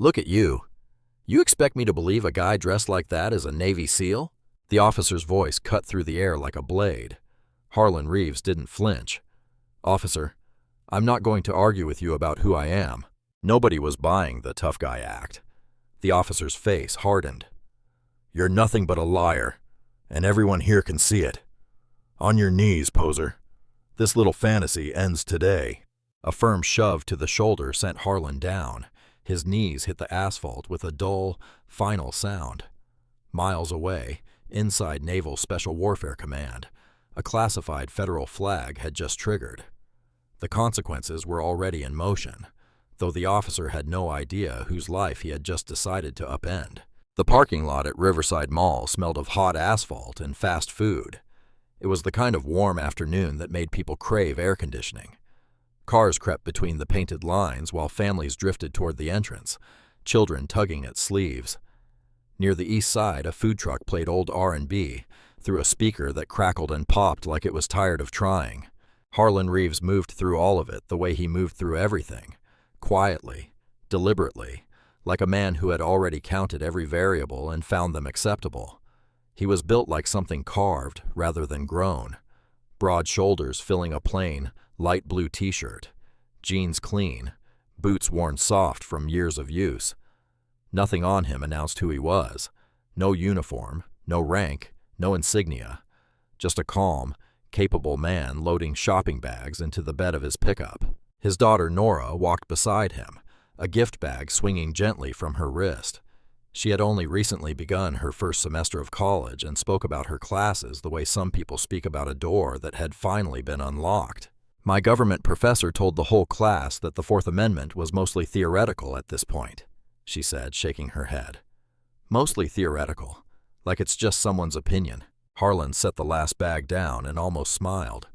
Look at you. You expect me to believe a guy dressed like that is a Navy SEAL? The officer's voice cut through the air like a blade. Harlan Reeves didn't flinch. Officer, I'm not going to argue with you about who I am. Nobody was buying the tough guy act. The officer's face hardened. You're nothing but a liar, and everyone here can see it. On your knees, poser. This little fantasy ends today. A firm shove to the shoulder sent Harlan down. His knees hit the asphalt with a dull, final sound. Miles away, inside Naval Special Warfare Command, a classified federal flag had just triggered. The consequences were already in motion, though the officer had no idea whose life he had just decided to upend. The parking lot at Riverside Mall smelled of hot asphalt and fast food. It was the kind of warm afternoon that made people crave air conditioning. Cars crept between the painted lines while families drifted toward the entrance, children tugging at sleeves. Near the east side, a food truck played old R&B through a speaker that crackled and popped like it was tired of trying. Harlan Reeves moved through all of it the way he moved through everything, quietly, deliberately, like a man who had already counted every variable and found them acceptable. He was built like something carved rather than grown, broad shoulders filling a plain, light blue t-shirt, jeans clean, boots worn soft from years of use. Nothing on him announced who he was. No uniform, no rank, no insignia. Just a calm, capable man loading shopping bags into the bed of his pickup. His daughter Nora walked beside him, a gift bag swinging gently from her wrist. She had only recently begun her first semester of college and spoke about her classes the way some people speak about a door that had finally been unlocked. My government professor told the whole class that the Fourth Amendment was mostly theoretical at this point, she said, shaking her head. Mostly theoretical, like it's just someone's opinion. Harlan set the last bag down and almost smiled.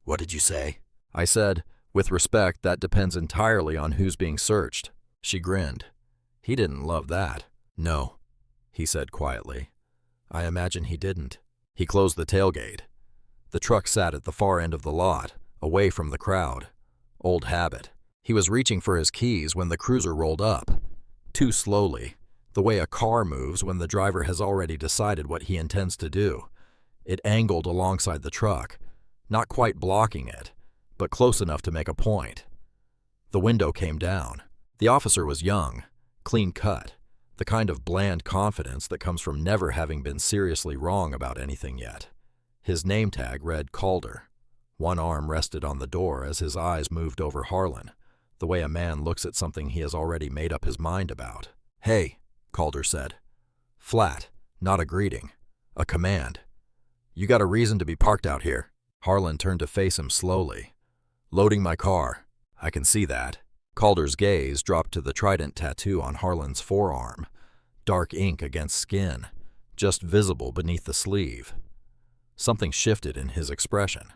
What did you say? I said, with respect, that depends entirely on who's being searched. She grinned. He didn't love that. No, he said quietly. I imagine he didn't. He closed the tailgate. The truck sat at the far end of the lot, away from the crowd. Old habit. He was reaching for his keys when the cruiser rolled up. Too slowly, the way a car moves when the driver has already decided what he intends to do. It angled alongside the truck, not quite blocking it, but close enough to make a point. The window came down. The officer was young, clean-cut, the kind of bland confidence that comes from never having been seriously wrong about anything yet. His name tag read Calder. One arm rested on the door as his eyes moved over Harlan, the way a man looks at something he has already made up his mind about. Hey, Calder said. Flat, not a greeting, a command. You got a reason to be parked out here. Harlan turned to face him slowly. Loading my car. I can see that. Calder's gaze dropped to the trident tattoo on Harlan's forearm, dark ink against skin, just visible beneath the sleeve. Something shifted in his expression.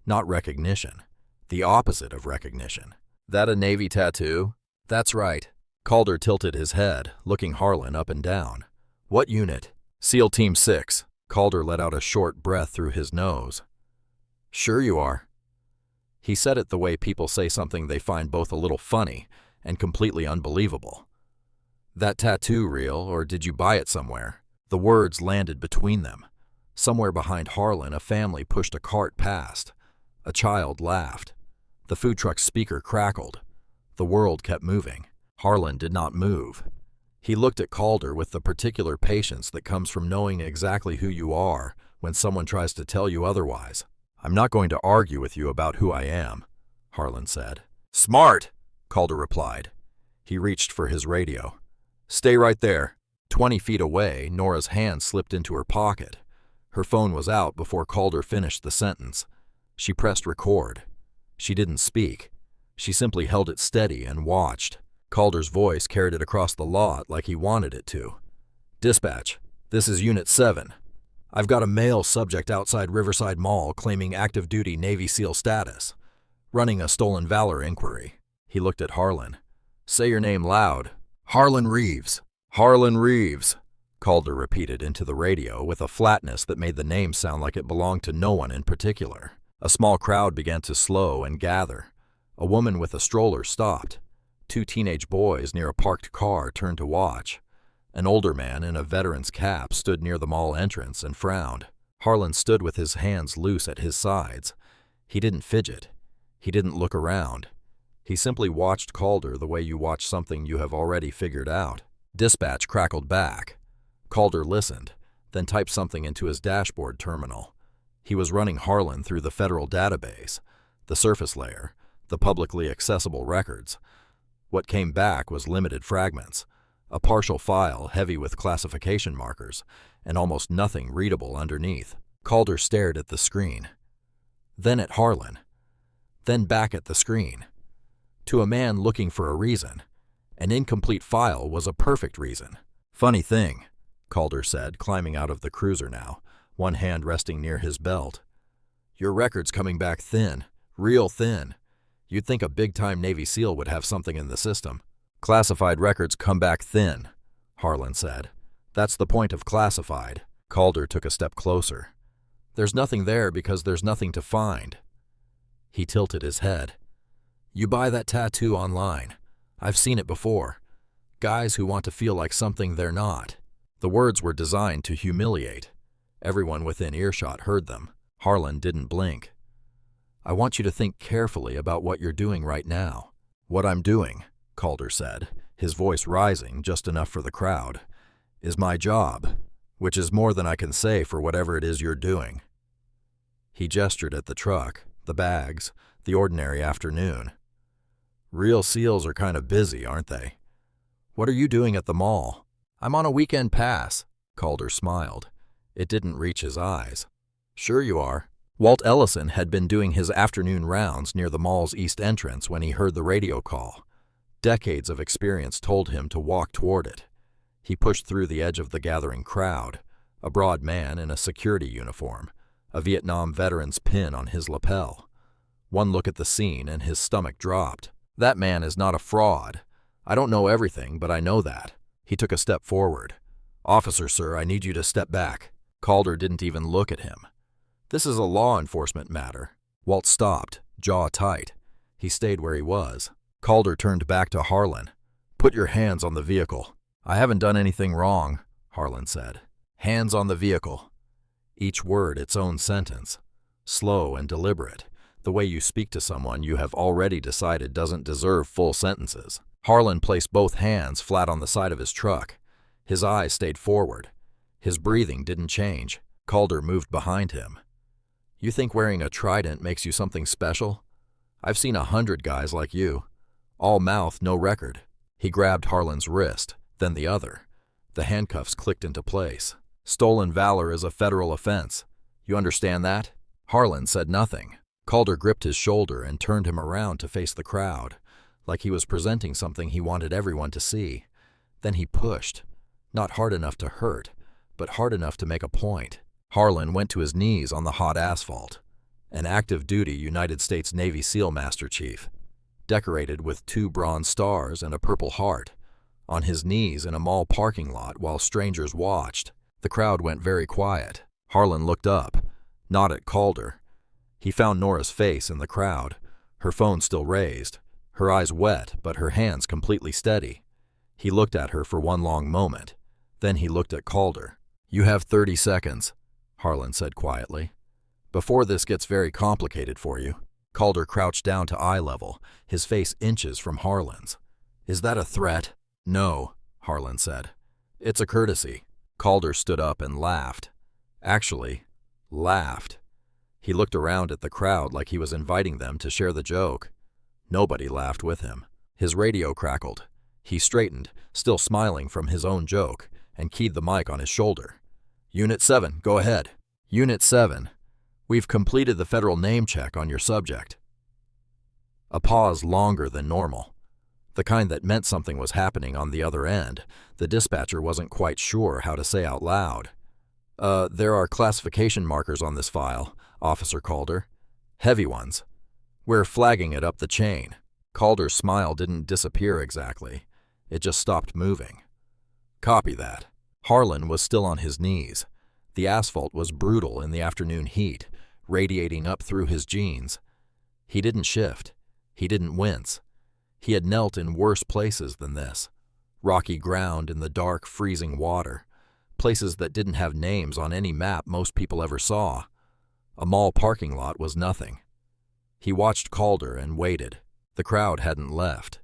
Not recognition. The opposite of recognition. That a Navy tattoo? That's right. Calder tilted his head, looking Harlan up and down. What unit? SEAL Team 6. Calder let out a short breath through his nose. Sure you are. He said it the way people say something they find both a little funny and completely unbelievable. That tattoo real, or did you buy it somewhere? The words landed between them. Somewhere behind Harlan, a family pushed a cart past. A child laughed. The food truck's speaker crackled. The world kept moving. Harlan did not move. He looked at Calder with the particular patience that comes from knowing exactly who you are when someone tries to tell you otherwise. I'm not going to argue with you about who I am, Harlan said. Smart, Calder replied. He reached for his radio. Stay right there. 20 feet away, Nora's hand slipped into her pocket. Her phone was out before Calder finished the sentence. She pressed record. She didn't speak. She simply held it steady and watched. Calder's voice carried it across the lot like he wanted it to. Dispatch, this is Unit 7. I've got a male subject outside Riverside Mall claiming active duty Navy SEAL status. Running a stolen valor inquiry. He looked at Harlan. Say your name loud. Harlan Reeves. Harlan Reeves, Calder repeated into the radio with a flatness that made the name sound like it belonged to no one in particular. A small crowd began to slow and gather. A woman with a stroller stopped. Two teenage boys near a parked car turned to watch. An older man in a veteran's cap stood near the mall entrance and frowned. Harlan stood with his hands loose at his sides. He didn't fidget. He didn't look around. He simply watched Calder the way you watch something you have already figured out. Dispatch crackled back. Calder listened, then typed something into his dashboard terminal. He was running Harlan through the federal database, the surface layer, the publicly accessible records. What came back was limited fragments, a partial file heavy with classification markers, and almost nothing readable underneath. Calder stared at the screen, then at Harlan, then back at the screen. To a man looking for a reason, an incomplete file was a perfect reason. Funny thing, Calder said, climbing out of the cruiser now, one hand resting near his belt. Your record's coming back thin, real thin. You'd think a big-time Navy SEAL would have something in the system. Classified records come back thin, Harlan said. That's the point of classified. Calder took a step closer. There's nothing there because there's nothing to find. He tilted his head. You buy that tattoo online. I've seen it before. Guys who want to feel like something they're not. The words were designed to humiliate. Everyone within earshot heard them. Harlan didn't blink. I want you to think carefully about what you're doing right now. What I'm doing, Calder said, his voice rising just enough for the crowd, is my job, which is more than I can say for whatever it is you're doing. He gestured at the truck, the bags, the ordinary afternoon. Real SEALs are kind of busy, aren't they? What are you doing at the mall? I'm on a weekend pass, Calder smiled. It didn't reach his eyes. Sure you are. Walt Ellison had been doing his afternoon rounds near the mall's east entrance when he heard the radio call. Decades of experience told him to walk toward it. He pushed through the edge of the gathering crowd, a broad man in a security uniform, a Vietnam veteran's pin on his lapel. One look at the scene and his stomach dropped. That man is not a fraud. I don't know everything, but I know that. He took a step forward. Officer, sir, I need you to step back. Calder didn't even look at him. This is a law enforcement matter. Walt stopped, jaw tight. He stayed where he was. Calder turned back to Harlan. Put your hands on the vehicle. I haven't done anything wrong, Harlan said. Hands on the vehicle. Each word its own sentence. Slow and deliberate, the way you speak to someone you have already decided doesn't deserve full sentences. Harlan placed both hands flat on the side of his truck. His eyes stayed forward. His breathing didn't change. Calder moved behind him. You think wearing a trident makes you something special? I've seen 100 guys like you. All mouth, no record. He grabbed Harlan's wrist, then the other. The handcuffs clicked into place. Stolen valor is a federal offense. You understand that? Harlan said nothing. Calder gripped his shoulder and turned him around to face the crowd, like he was presenting something he wanted everyone to see. Then he pushed, not hard enough to hurt, but hard enough to make a point. Harlan went to his knees on the hot asphalt. An active-duty United States Navy SEAL Master Chief, decorated with 2 bronze stars and a Purple Heart, on his knees in a mall parking lot while strangers watched. The crowd went very quiet. Harlan looked up, not at Calder. He found Nora's face in the crowd, her phone still raised, her eyes wet but her hands completely steady. He looked at her for one long moment. Then he looked at Calder. You have 30 seconds, Harlan said quietly, before this gets very complicated for you. Calder crouched down to eye level, his face inches from Harlan's. Is that a threat? No, Harlan said. It's a courtesy. Calder stood up and laughed. Actually, laughed. He looked around at the crowd like he was inviting them to share the joke. Nobody laughed with him. His radio crackled. He straightened, still smiling from his own joke, and keyed the mic on his shoulder. Unit 7, go ahead. Unit 7, we've completed the federal name check on your subject. A pause longer than normal. The kind that meant something was happening on the other end. The dispatcher wasn't quite sure how to say out loud. There are classification markers on this file, Officer Calder. Heavy ones. We're flagging it up the chain. Calder's smile didn't disappear exactly. It just stopped moving. Copy that. Harlan was still on his knees. The asphalt was brutal in the afternoon heat, radiating up through his jeans. He didn't shift. He didn't wince. He had knelt in worse places than this. Rocky ground in the dark, freezing water. Places that didn't have names on any map most people ever saw. A mall parking lot was nothing. He watched Calder and waited. The crowd hadn't left.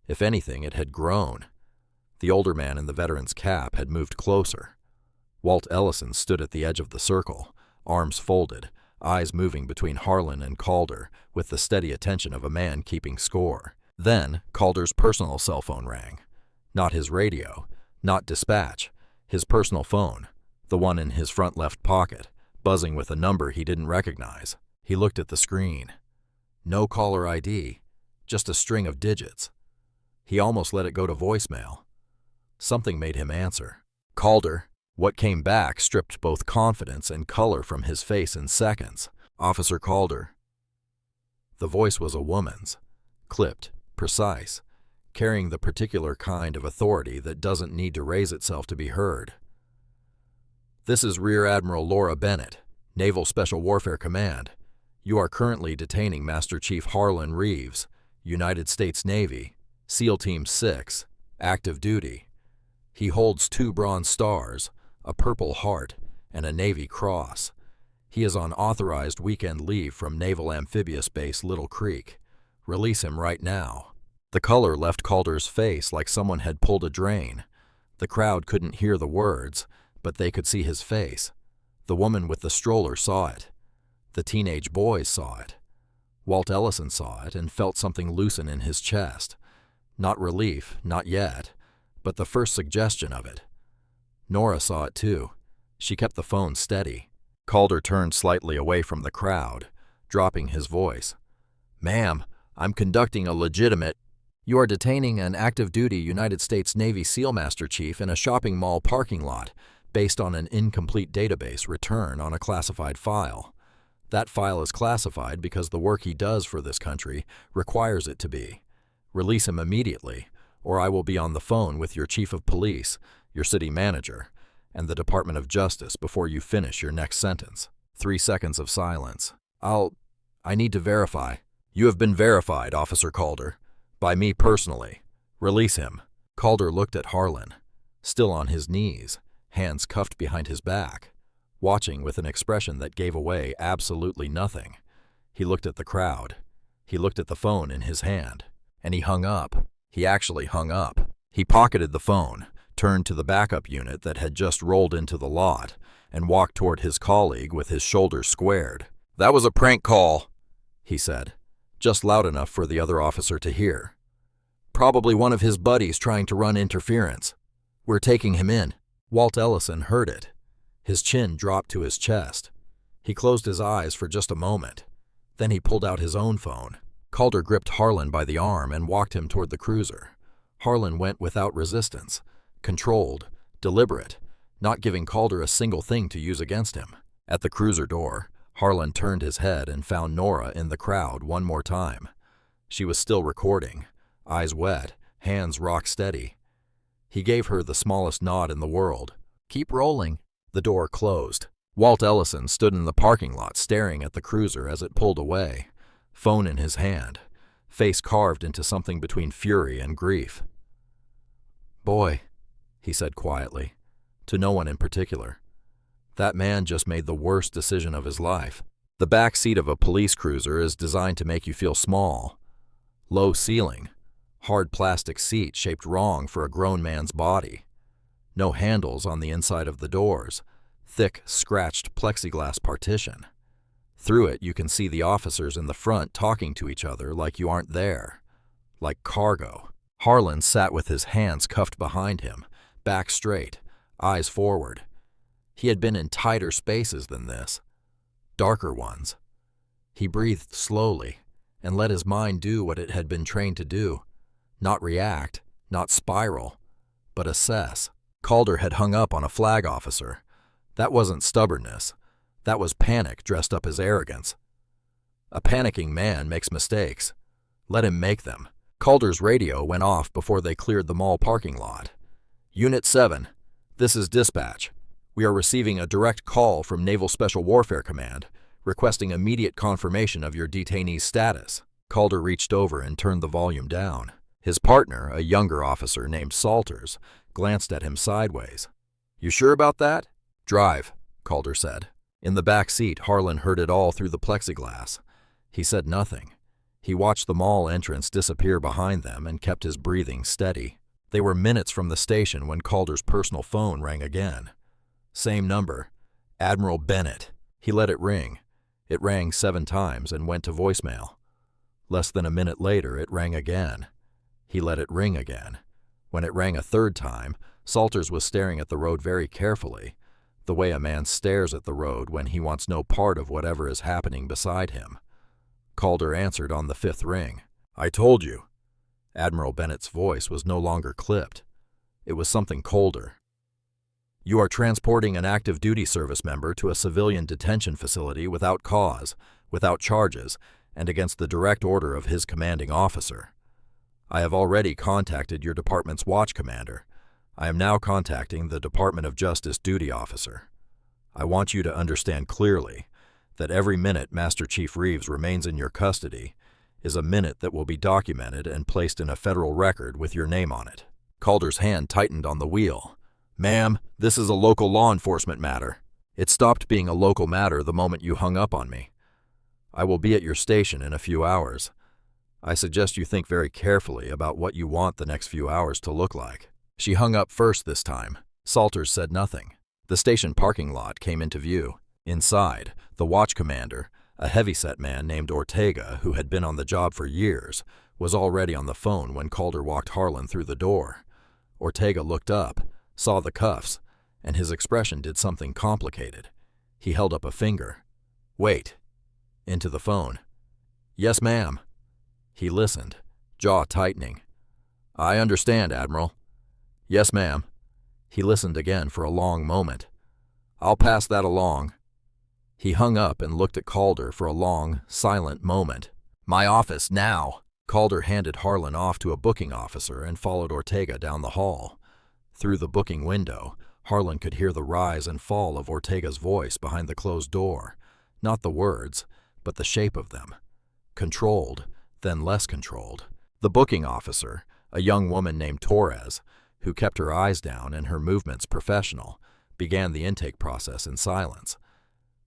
If anything, it had grown. The older man in the veteran's cap had moved closer. Walt Ellison stood at the edge of the circle, arms folded, eyes moving between Harlan and Calder with the steady attention of a man keeping score. Then Calder's personal cell phone rang. Not his radio, not dispatch, his personal phone, the one in his front left pocket, buzzing with a number he didn't recognize. He looked at the screen. No caller ID, just a string of digits. He almost let it go to voicemail. Something made him answer. Calder. What came back stripped both confidence and color from his face in seconds. Officer Calder. The voice was a woman's, clipped, precise, carrying the particular kind of authority that doesn't need to raise itself to be heard. This is Rear Admiral Laura Bennett, Naval Special Warfare Command. You are currently detaining Master Chief Harlan Reeves, United States Navy, SEAL Team 6, active duty. He holds 2 Bronze Stars, a Purple Heart, and a Navy Cross. He is on authorized weekend leave from Naval Amphibious Base Little Creek. Release him right now. The color left Calder's face like someone had pulled a drain. The crowd couldn't hear the words, but they could see his face. The woman with the stroller saw it. The teenage boys saw it. Walt Ellison saw it and felt something loosen in his chest. Not relief, not yet, but the first suggestion of it. Nora saw it too. She kept the phone steady. Calder turned slightly away from the crowd, dropping his voice. Ma'am, I'm conducting a legitimate... You are detaining an active-duty United States Navy SEAL Master Chief in a shopping mall parking lot based on an incomplete database return on a classified file. That file is classified because the work he does for this country requires it to be. Release him immediately, or I will be on the phone with your chief of police, your city manager, and the Department of Justice before you finish your next sentence. 3 seconds of silence. I need to verify. You have been verified, Officer Calder. By me personally. Release him. Calder looked at Harlan, still on his knees, hands cuffed behind his back, watching with an expression that gave away absolutely nothing. He looked at the crowd. He looked at the phone in his hand. And he hung up. He actually hung up. He pocketed the phone, turned to the backup unit that had just rolled into the lot, and walked toward his colleague with his shoulders squared. That was a prank call, he said, just loud enough for the other officer to hear. Probably one of his buddies trying to run interference. We're taking him in. Walt Ellison heard it. His chin dropped to his chest. He closed his eyes for just a moment. Then he pulled out his own phone. Calder gripped Harlan by the arm and walked him toward the cruiser. Harlan went without resistance, controlled, deliberate, not giving Calder a single thing to use against him. At the cruiser door, Harlan turned his head and found Nora in the crowd one more time. She was still recording, eyes wet, hands rock steady. He gave her the smallest nod in the world. Keep rolling. The door closed. Walt Ellison stood in the parking lot staring at the cruiser as it pulled away, phone in his hand, face carved into something between fury and grief. Boy, he said quietly, to no one in particular. That man just made the worst decision of his life. The back seat of a police cruiser is designed to make you feel small. Low ceiling, hard plastic seat shaped wrong for a grown man's body. No handles on the inside of the doors, thick, scratched plexiglass partition. Through it you can see the officers in the front talking to each other like you aren't there. Like cargo. Harlan sat with his hands cuffed behind him, back straight, eyes forward. He had been in tighter spaces than this, darker ones. He breathed slowly and let his mind do what it had been trained to do. Not react, not spiral, but assess. Calder had hung up on a flag officer. That wasn't stubbornness. That was panic dressed up as arrogance. A panicking man makes mistakes. Let him make them. Calder's radio went off before they cleared the mall parking lot. Unit 7, this is dispatch. We are receiving a direct call from Naval Special Warfare Command, requesting immediate confirmation of your detainee's status. Calder reached over and turned the volume down. His partner, a younger officer named Salters, glanced at him sideways. "You sure about that?" "Drive," Calder said. In the back seat, Harlan heard it all through the plexiglass. He said nothing. He watched the mall entrance disappear behind them and kept his breathing steady. They were minutes from the station when Calder's personal phone rang again. Same number. Admiral Bennett. He let it ring. It rang 7 times and went to voicemail. Less than a minute later, it rang again. He let it ring again. When it rang a 3rd time, Salters was staring at the road very carefully, the way a man stares at the road when he wants no part of whatever is happening beside him. Calder answered on the 5th ring. "I told you." Admiral Bennett's voice was no longer clipped. It was something colder. "You are transporting an active duty service member to a civilian detention facility without cause, without charges, and against the direct order of his commanding officer. I have already contacted your department's watch commander. I am now contacting the Department of Justice duty officer. I want you to understand clearly that every minute Master Chief Reeves remains in your custody is a minute that will be documented and placed in a federal record with your name on it." Calder's hand tightened on the wheel. "Ma'am, this is a local law enforcement matter. It stopped being a local matter the moment you hung up on me. I will be at your station in a few hours. I suggest you think very carefully about what you want the next few hours to look like." She hung up first this time. Salters said nothing. The station parking lot came into view. Inside, the watch commander, a heavyset man named Ortega, who had been on the job for years, was already on the phone when Calder walked Harlan through the door. Ortega looked up, saw the cuffs, and his expression did something complicated. He held up a finger. "Wait." Into the phone. "Yes, ma'am." He listened, jaw tightening. "I understand, Admiral." "Yes, ma'am." He listened again for a long moment. "I'll pass that along." He hung up and looked at Calder for a long, silent moment. "My office, now." Calder handed Harlan off to a booking officer and followed Ortega down the hall. Through the booking window, Harlan could hear the rise and fall of Ortega's voice behind the closed door. Not the words, but the shape of them. Controlled, then less controlled. The booking officer, a young woman named Torres, who kept her eyes down and her movements professional, began the intake process in silence.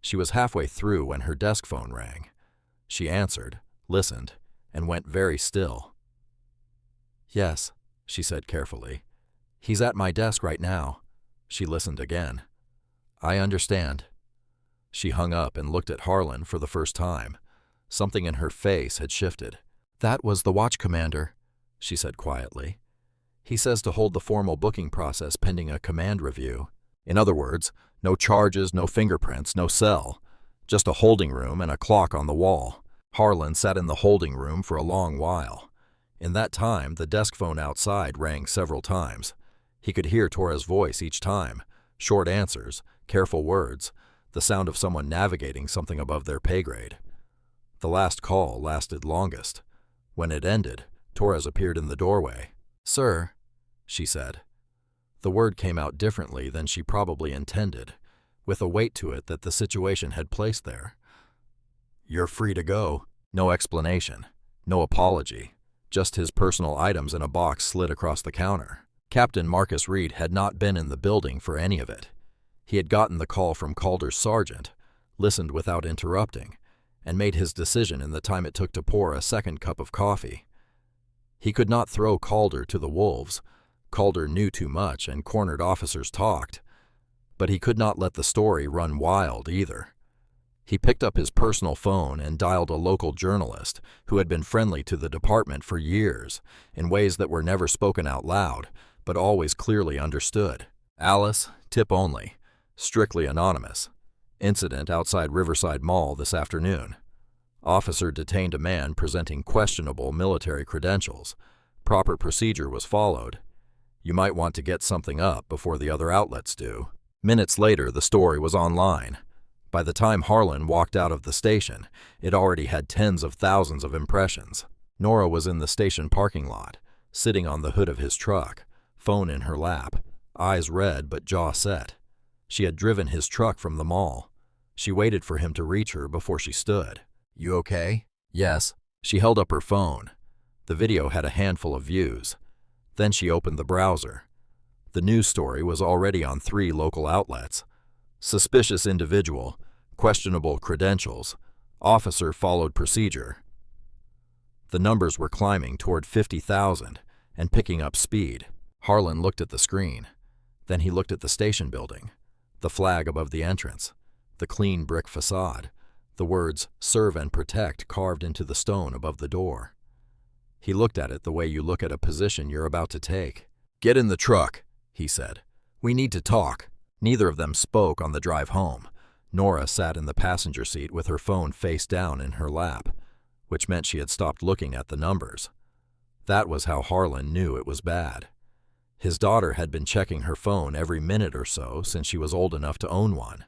She was halfway through when her desk phone rang. She answered, listened, and went very still. "Yes," she said carefully. "He's at my desk right now." She listened again. "I understand." She hung up and looked at Harlan for the first time. Something in her face had shifted. "That was the watch commander," she said quietly. "He says to hold the formal booking process pending a command review. In other words, no charges, no fingerprints, no cell. Just a holding room and a clock on the wall." Harlan sat in the holding room for a long while. In that time, the desk phone outside rang several times. He could hear Torres' voice each time, short answers, careful words, the sound of someone navigating something above their pay grade. The last call lasted longest. When it ended, Torres appeared in the doorway. "Sir," she said. The word came out differently than she probably intended, with a weight to it that the situation had placed there. "You're free to go." No explanation, no apology, just his personal items in a box slid across the counter. Captain Marcus Reed had not been in the building for any of it. He had gotten the call from Calder's sergeant, listened without interrupting, and made his decision in the time it took to pour a second cup of coffee. He could not throw Calder to the wolves. Calder knew too much and cornered officers talked. But he could not let the story run wild either. He picked up his personal phone and dialed a local journalist who had been friendly to the department for years in ways that were never spoken out loud, but always clearly understood. "Alice, tip only. Strictly anonymous. Incident outside Riverside Mall this afternoon. Officer detained a man presenting questionable military credentials. Proper procedure was followed. You might want to get something up before the other outlets do." Minutes later, the story was online. By the time Harlan walked out of the station, it already had tens of thousands of impressions. Nora was in the station parking lot, sitting on the hood of his truck, phone in her lap, eyes red but jaw set. She had driven his truck from the mall. She waited for him to reach her before she stood. "You okay?" "Yes." She held up her phone. The video had a handful of views. Then she opened the browser. The news story was already on 3 local outlets. Suspicious individual, questionable credentials, officer followed procedure. The numbers were climbing toward 50,000 and picking up speed. Harlan looked at the screen. Then he looked at the station building, the flag above the entrance, the clean brick facade, the words "Serve and Protect" carved into the stone above the door. He looked at it the way you look at a position you're about to take. "Get in the truck," he said. "We need to talk." Neither of them spoke on the drive home. Nora sat in the passenger seat with her phone face down in her lap, which meant she had stopped looking at the numbers. That was how Harlan knew it was bad. His daughter had been checking her phone every minute or so since she was old enough to own one.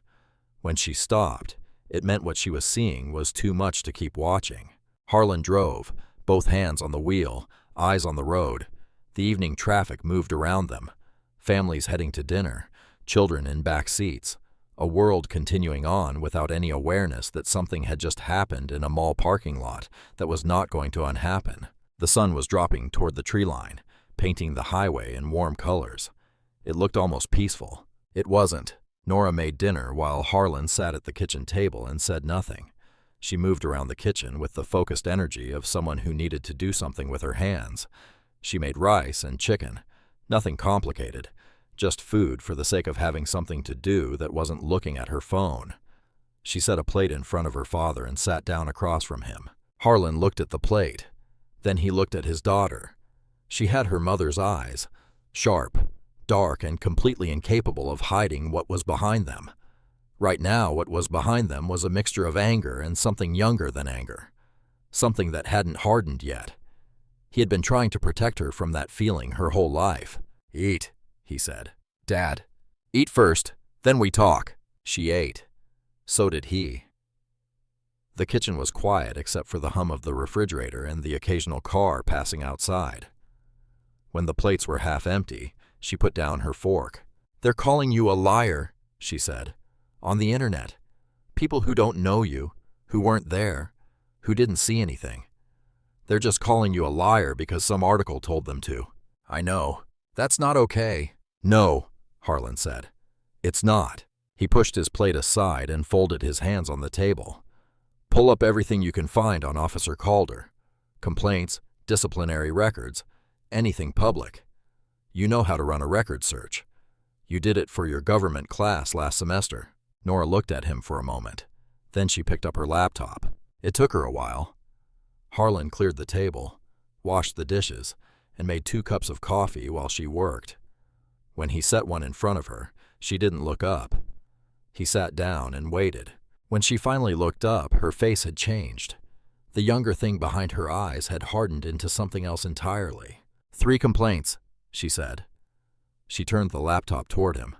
When she stopped, it meant what she was seeing was too much to keep watching. Harlan drove, both hands on the wheel, eyes on the road. The evening traffic moved around them. Families heading to dinner, children in back seats, a world continuing on without any awareness that something had just happened in a mall parking lot that was not going to unhappen. The sun was dropping toward the tree line, painting the highway in warm colors. It looked almost peaceful. It wasn't. Nora made dinner while Harlan sat at the kitchen table and said nothing. She moved around the kitchen with the focused energy of someone who needed to do something with her hands. She made rice and chicken. Nothing complicated. Just food for the sake of having something to do that wasn't looking at her phone. She set a plate in front of her father and sat down across from him. Harlan looked at the plate. Then he looked at his daughter. She had her mother's eyes, sharp, dark, and completely incapable of hiding what was behind them. Right now, what was behind them was a mixture of anger and something younger than anger, something that hadn't hardened yet. He had been trying to protect her from that feeling her whole life. "Eat," he said. "Dad, eat first, then we talk." She ate. So did he. The kitchen was quiet except for the hum of the refrigerator and the occasional car passing outside. When the plates were half empty, she put down her fork. "They're calling you a liar," she said. "On the internet. People who don't know you, who weren't there, who didn't see anything. They're just calling you a liar because some article told them to." "I know. That's not okay." "No," Harlan said. "It's not." He pushed his plate aside and folded his hands on the table. "Pull up everything you can find on Officer Calder. Complaints, disciplinary records, anything public. You know how to run a record search. You did it for your government class last semester." Nora looked at him for a moment. Then she picked up her laptop. It took her a while. Harlan cleared the table, washed the dishes, and made 2 cups of coffee while she worked. When he set one in front of her, she didn't look up. He sat down and waited. When she finally looked up, her face had changed. The younger thing behind her eyes had hardened into something else entirely. "3 complaints," she said. She turned the laptop toward him.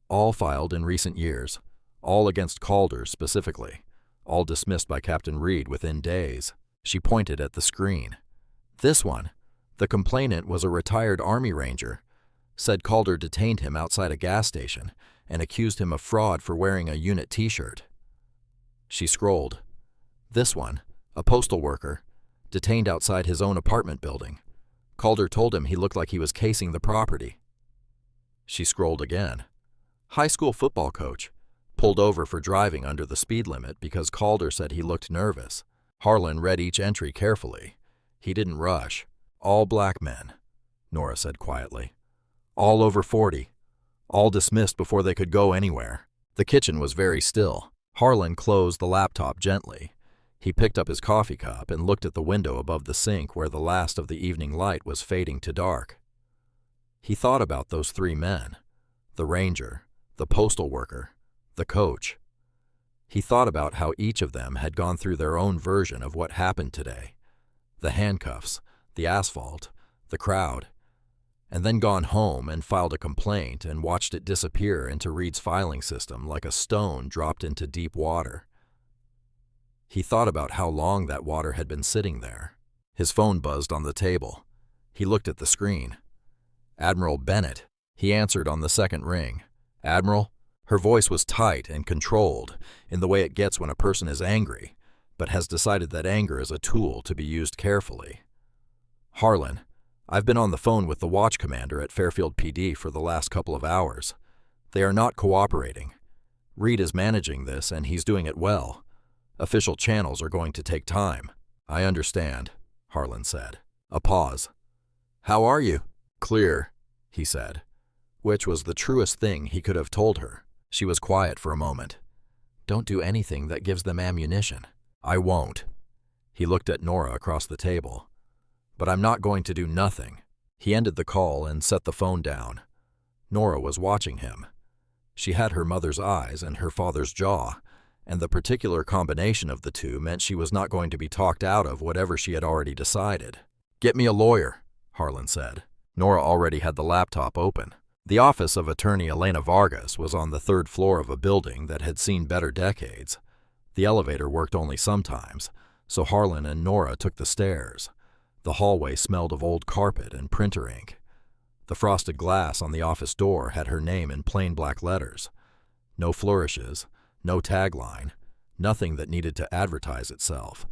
"All filed in recent years. All against Calder specifically. All dismissed by Captain Reed within days." She pointed at the screen. "This one. The complainant was a retired Army Ranger. Said Calder detained him outside a gas station and accused him of fraud for wearing a unit t-shirt." She scrolled. "This one. A postal worker. Detained outside his own apartment building. Calder told him he looked like he was casing the property." She scrolled again. "High school football coach. Pulled over for driving under the speed limit because Calder said he looked nervous." Harlan read each entry carefully. He didn't rush. "All black men," Nora said quietly. "All over 40. All dismissed before they could go anywhere." The kitchen was very still. Harlan closed the laptop gently. He picked up his coffee cup and looked at the window above the sink where the last of the evening light was fading to dark. He thought about those 3 men, the ranger, the postal worker, the coach. He thought about how each of them had gone through their own version of what happened today. The handcuffs, the asphalt, the crowd, and then gone home and filed a complaint and watched it disappear into Reed's filing system like a stone dropped into deep water. He thought about how long that water had been sitting there. His phone buzzed on the table. He looked at the screen. "Admiral Bennett." He answered on the second ring. "Admiral?" Her voice was tight and controlled in the way it gets when a person is angry, but has decided that anger is a tool to be used carefully. Harlan, I've been on the phone with the watch commander at Fairfield PD for the last couple of hours. They are not cooperating. Reed is managing this, and he's doing it well. Official channels are going to take time. I understand, Harlan said. A pause. How are you? Clear, he said, which was the truest thing he could have told her. She was quiet for a moment. Don't do anything that gives them ammunition. I won't. He looked at Nora across the table. But I'm not going to do nothing. He ended the call and set the phone down. Nora was watching him. She had her mother's eyes and her father's jaw, and the particular combination of the two meant she was not going to be talked out of whatever she had already decided. Get me a lawyer, Harlan said. Nora already had the laptop open. The office of attorney Elena Vargas was on the third floor of a building that had seen better decades. The elevator worked only sometimes, so Harlan and Nora took the stairs. The hallway smelled of old carpet and printer ink. The frosted glass on the office door had her name in plain black letters. No flourishes, no tagline, nothing that needed to advertise itself.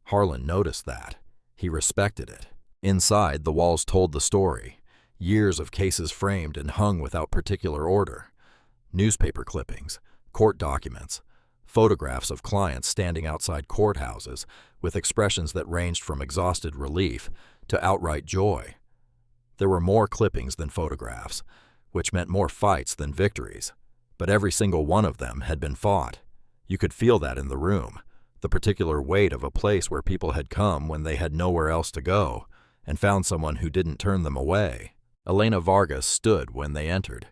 Harlan noticed that. He respected it. Inside, the walls told the story. Years of cases framed and hung without particular order. Newspaper clippings, court documents, photographs of clients standing outside courthouses with expressions that ranged from exhausted relief to outright joy. There were more clippings than photographs, which meant more fights than victories, but every single one of them had been fought. You could feel that in the room, the particular weight of a place where people had come when they had nowhere else to go, and found someone who didn't turn them away. Elena Vargas stood when they entered.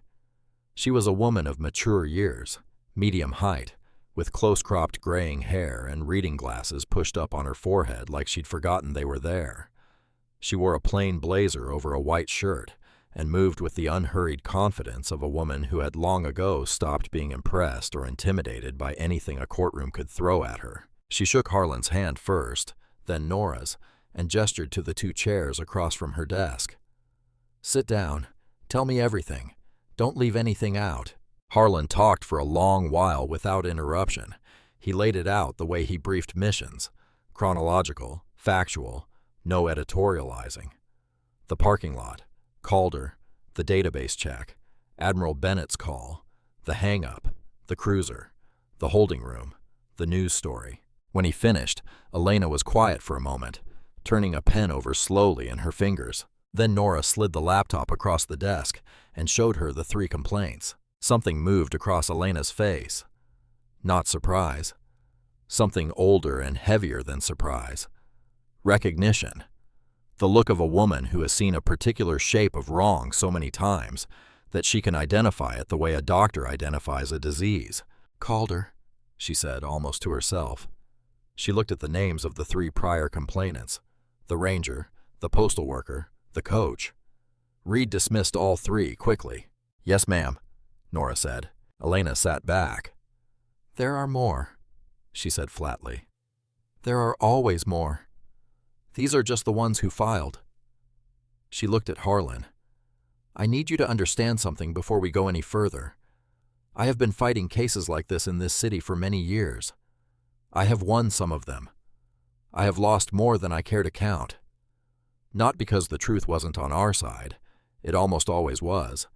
She was a woman of mature years, medium height, with close-cropped graying hair and reading glasses pushed up on her forehead like she'd forgotten they were there. She wore a plain blazer over a white shirt and moved with the unhurried confidence of a woman who had long ago stopped being impressed or intimidated by anything a courtroom could throw at her. She shook Harlan's hand first, then Nora's, and gestured to the two chairs across from her desk. Sit down. Tell me everything. Don't leave anything out. Harlan talked for a long while without interruption. He laid it out the way he briefed missions. Chronological, factual, no editorializing. The parking lot, Calder, the database check, Admiral Bennett's call, the hang-up, the cruiser, the holding room, the news story. When he finished, Elena was quiet for a moment, turning a pen over slowly in her fingers. Then Nora slid the laptop across the desk and showed her the 3 complaints. Something moved across Elena's face. Not surprise. Something older and heavier than surprise. Recognition. The look of a woman who has seen a particular shape of wrong so many times that she can identify it the way a doctor identifies a disease. Calder, she said almost to herself. She looked at the names of the 3 prior complainants, the ranger, the postal worker, the coach. Reed dismissed all 3 quickly. Yes, ma'am, Nora said. Elena sat back. There are more, she said flatly. There are always more. These are just the ones who filed. She looked at Harlan. I need you to understand something before we go any further. I have been fighting cases like this in this city for many years. I have won some of them. I have lost more than I care to count. Not because the truth wasn't on our side, it almost always was,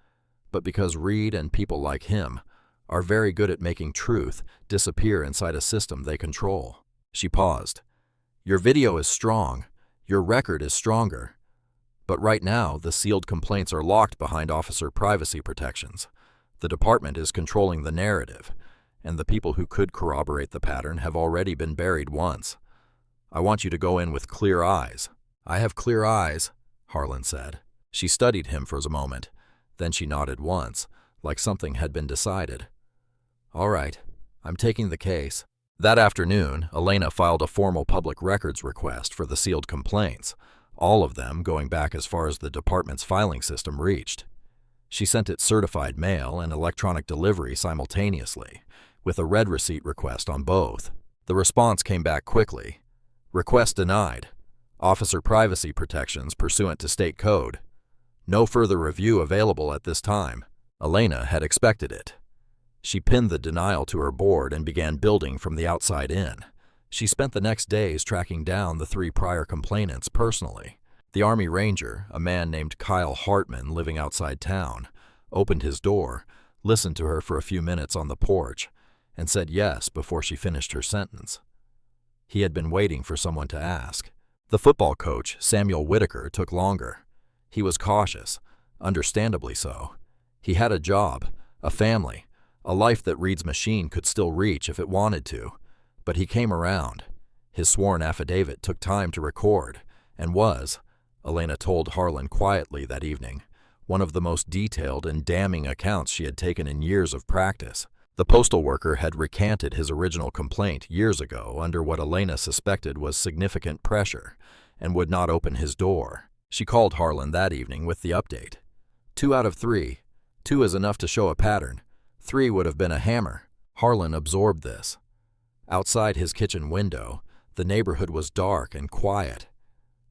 but because Reed and people like him are very good at making truth disappear inside a system they control. She paused. Your video is strong. Your record is stronger. But right now, the sealed complaints are locked behind officer privacy protections. The department is controlling the narrative, and the people who could corroborate the pattern have already been buried once. I want you to go in with clear eyes. I have clear eyes, Harlan said. She studied him for a moment. Then she nodded once, like something had been decided. All right, I'm taking the case. That afternoon, Elena filed a formal public records request for the sealed complaints, all of them going back as far as the department's filing system reached. She sent it certified mail and electronic delivery simultaneously, with a red receipt request on both. The response came back quickly. Request denied. Officer privacy protections pursuant to state code. No further review available at this time. Elena had expected it. She pinned the denial to her board and began building from the outside in. She spent the next days tracking down the 3 prior complainants personally. The Army Ranger, a man named Kyle Hartman living outside town, opened his door, listened to her for a few minutes on the porch, and said yes before she finished her sentence. He had been waiting for someone to ask. The football coach, Samuel Whitaker, took longer. He was cautious, understandably so. He had a job, a family, a life that Reed's machine could still reach if it wanted to. But he came around. His sworn affidavit took time to record, and was, Elena told Harlan quietly that evening, one of the most detailed and damning accounts she had taken in years of practice. The postal worker had recanted his original complaint years ago under what Elena suspected was significant pressure, and would not open his door. She called Harlan that evening with the update. 2 out of 3. 2 is enough to show a pattern. 3 would have been a hammer. Harlan absorbed this. Outside his kitchen window, the neighborhood was dark and quiet.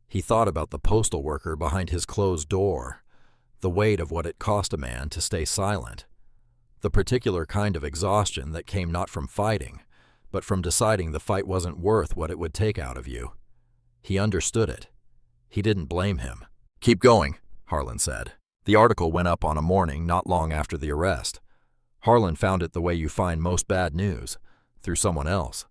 He thought about the postal worker behind his closed door, the weight of what it cost a man to stay silent, the particular kind of exhaustion that came not from fighting, but from deciding the fight wasn't worth what it would take out of you. He understood it. He didn't blame him. "Keep going," Harlan said. The article went up on a morning not long after the arrest. Harlan found it the way you find most bad news, through someone else.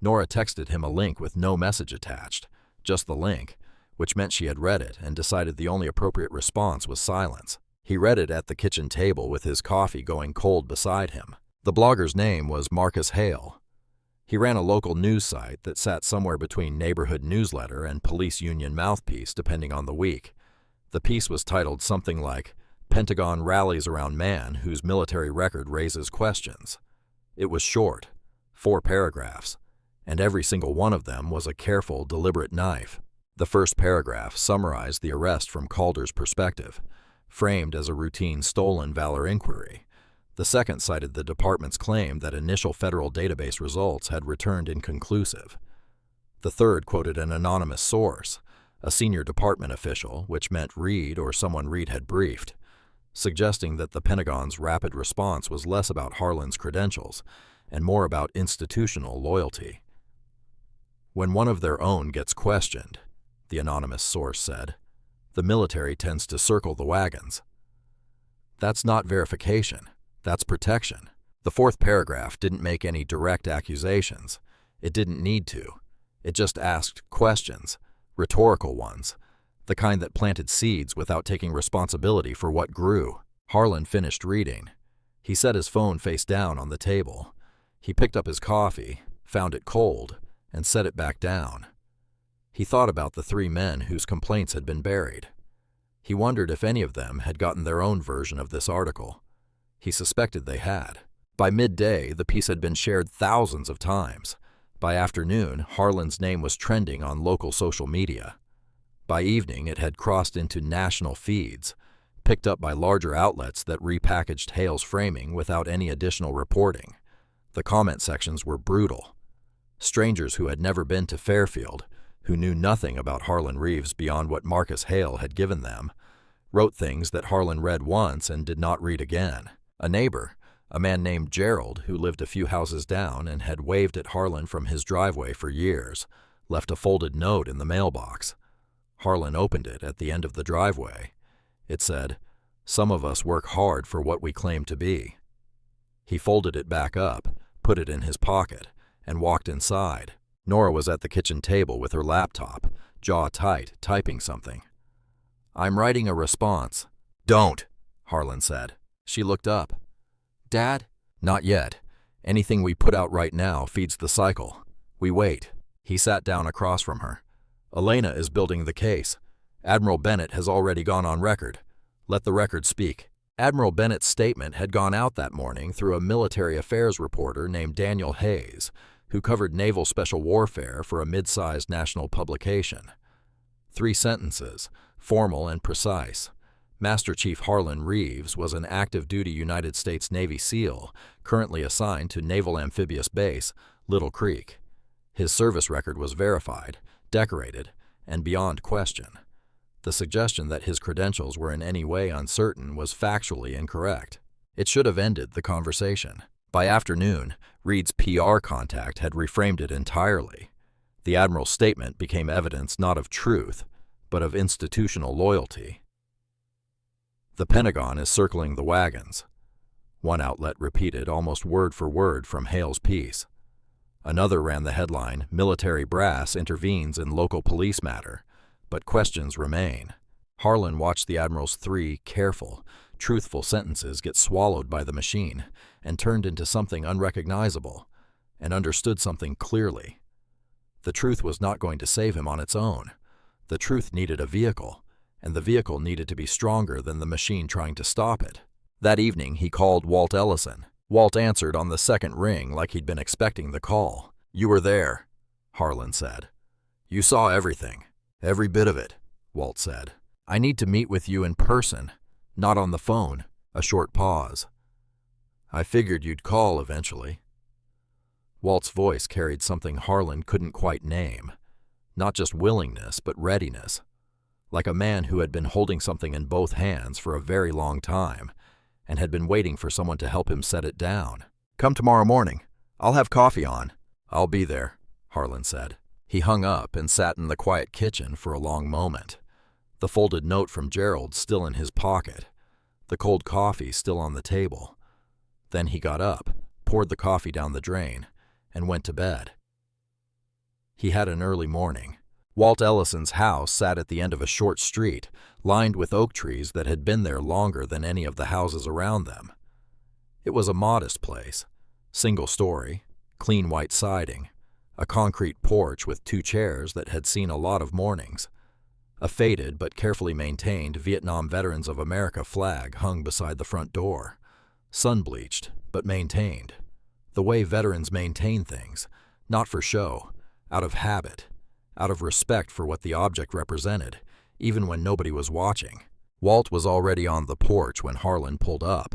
Nora texted him a link with no message attached, just the link, which meant she had read it and decided the only appropriate response was silence. He read it at the kitchen table with his coffee going cold beside him. The blogger's name was Marcus Hale. He ran a local news site that sat somewhere between neighborhood newsletter and police union mouthpiece depending on the week. The piece was titled something like, "Pentagon Rallies Around Man Whose Military Record Raises Questions." It was short, 4 paragraphs, and every single one of them was a careful, deliberate knife. The first paragraph summarized the arrest from Calder's perspective, framed as a routine stolen valor inquiry. The second cited the department's claim that initial federal database results had returned inconclusive. The third quoted an anonymous source, a senior department official, which meant Reed or someone Reed had briefed, suggesting that the Pentagon's rapid response was less about Harlan's credentials and more about institutional loyalty. "When one of their own gets questioned," the anonymous source said, "the military tends to circle the wagons. That's not verification. That's protection." The fourth paragraph didn't make any direct accusations. It didn't need to. It just asked questions, rhetorical ones, the kind that planted seeds without taking responsibility for what grew. Harlan finished reading. He set his phone face down on the table. He picked up his coffee, found it cold, and set it back down. He thought about the 3 men whose complaints had been buried. He wondered if any of them had gotten their own version of this article. He suspected they had. By midday, the piece had been shared thousands of times. By afternoon, Harlan's name was trending on local social media. By evening, it had crossed into national feeds, picked up by larger outlets that repackaged Hale's framing without any additional reporting. The comment sections were brutal. Strangers who had never been to Fairfield, who knew nothing about Harlan Reeves beyond what Marcus Hale had given them, wrote things that Harlan read once and did not read again. A neighbor, a man named Gerald, who lived a few houses down and had waved at Harlan from his driveway for years, left a folded note in the mailbox. Harlan opened it at the end of the driveway. It said, "Some of us work hard for what we claim to be." He folded it back up, put it in his pocket, and walked inside. Nora was at the kitchen table with her laptop, jaw tight, typing something. "I'm writing a response." "Don't," Harlan said. She looked up. "Dad?" "Not yet. Anything we put out right now feeds the cycle. We wait." He sat down across from her. "Elena is building the case. Admiral Bennett has already gone on record. Let the record speak." Admiral Bennett's statement had gone out that morning through a military affairs reporter named Daniel Hayes, who covered naval special warfare for a mid-sized national publication. 3 sentences, formal and precise. Master Chief Harlan Reeves was an active-duty United States Navy SEAL currently assigned to Naval Amphibious Base, Little Creek. His service record was verified, decorated, and beyond question. The suggestion that his credentials were in any way uncertain was factually incorrect. It should have ended the conversation. By afternoon, Reed's PR contact had reframed it entirely. The Admiral's statement became evidence not of truth, but of institutional loyalty. The Pentagon is circling the wagons. One outlet repeated almost word for word from Hale's piece. Another ran the headline, "Military Brass Intervenes in Local Police Matter," but questions remain. Harlan watched the Admiral's 3 careful, truthful sentences get swallowed by the machine and turned into something unrecognizable, and understood something clearly. The truth was not going to save him on its own. The truth needed a vehicle, and the vehicle needed to be stronger than the machine trying to stop it. That evening, he called Walt Ellison. Walt answered on the second ring like he'd been expecting the call. "You were there," Harlan said. "You saw everything." "Every bit of it," Walt said. "I need to meet with you in person, not on the phone." A short pause. "I figured you'd call eventually." Walt's voice carried something Harlan couldn't quite name. Not just willingness, but readiness. Like a man who had been holding something in both hands for a very long time, and had been waiting for someone to help him set it down. "Come tomorrow morning. I'll have coffee on." "I'll be there," Harlan said. He hung up and sat in the quiet kitchen for a long moment, the folded note from Gerald still in his pocket, the cold coffee still on the table. Then he got up, poured the coffee down the drain, and went to bed. He had an early morning. Walt Ellison's house sat at the end of a short street, lined with oak trees that had been there longer than any of the houses around them. It was a modest place, single story, clean white siding, a concrete porch with 2 chairs that had seen a lot of mornings. A faded but carefully maintained Vietnam Veterans of America flag hung beside the front door, sun-bleached but maintained, the way veterans maintain things, not for show, out of habit, out of respect for what the object represented, even when nobody was watching. Walt was already on the porch when Harlan pulled up.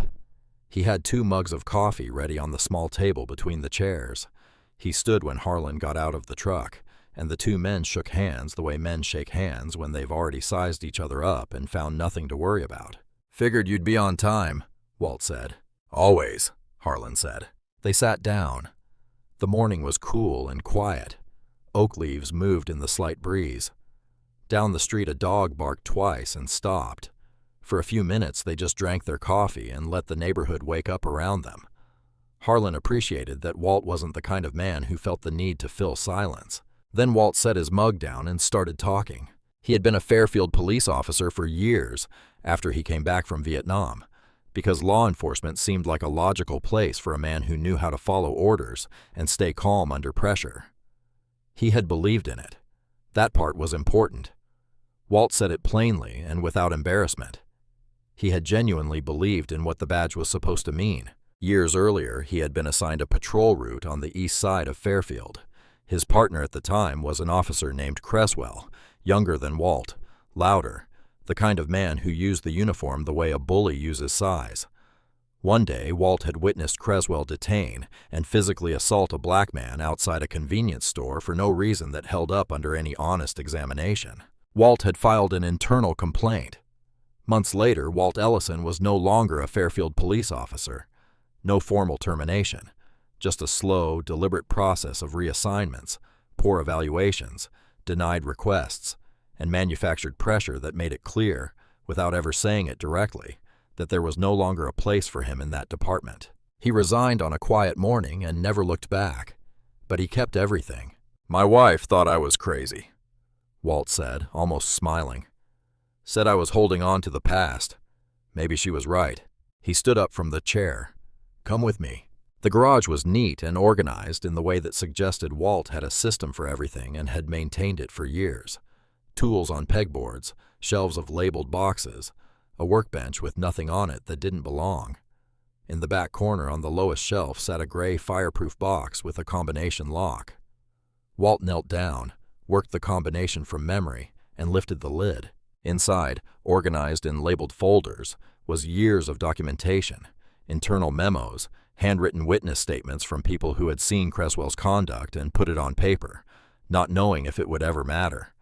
He had 2 mugs of coffee ready on the small table between the chairs. He stood when Harlan got out of the truck, and the 2 men shook hands the way men shake hands when they've already sized each other up and found nothing to worry about. "Figured you'd be on time," Walt said. "Always," Harlan said. They sat down. The morning was cool and quiet. Oak leaves moved in the slight breeze. Down the street a dog barked twice and stopped. For a few minutes they just drank their coffee and let the neighborhood wake up around them. Harlan appreciated that Walt wasn't the kind of man who felt the need to fill silence. Then Walt set his mug down and started talking. He had been a Fairfield police officer for years after he came back from Vietnam, because law enforcement seemed like a logical place for a man who knew how to follow orders and stay calm under pressure. He had believed in it. That part was important. Walt said it plainly and without embarrassment. He had genuinely believed in what the badge was supposed to mean. Years earlier, he had been assigned a patrol route on the east side of Fairfield. His partner at the time was an officer named Creswell, younger than Walt, louder, the kind of man who used the uniform the way a bully uses size. One day, Walt had witnessed Creswell detain and physically assault a black man outside a convenience store for no reason that held up under any honest examination. Walt had filed an internal complaint. Months later, Walt Ellison was no longer a Fairfield police officer. No formal termination, just a slow, deliberate process of reassignments, poor evaluations, denied requests, and manufactured pressure that made it clear, without ever saying it directly, that there was no longer a place for him in that department. He resigned on a quiet morning and never looked back, but he kept everything. "My wife thought I was crazy," Walt said, almost smiling. "Said I was holding on to the past. Maybe she was right." He stood up from the chair. "Come with me." The garage was neat and organized in the way that suggested Walt had a system for everything and had maintained it for years. Tools on pegboards, shelves of labeled boxes, a workbench with nothing on it that didn't belong. In the back corner on the lowest shelf sat a gray fireproof box with a combination lock. Walt knelt down, worked the combination from memory, and lifted the lid. Inside, organized in labeled folders, was years of documentation, internal memos, handwritten witness statements from people who had seen Creswell's conduct and put it on paper, not knowing if it would ever matter.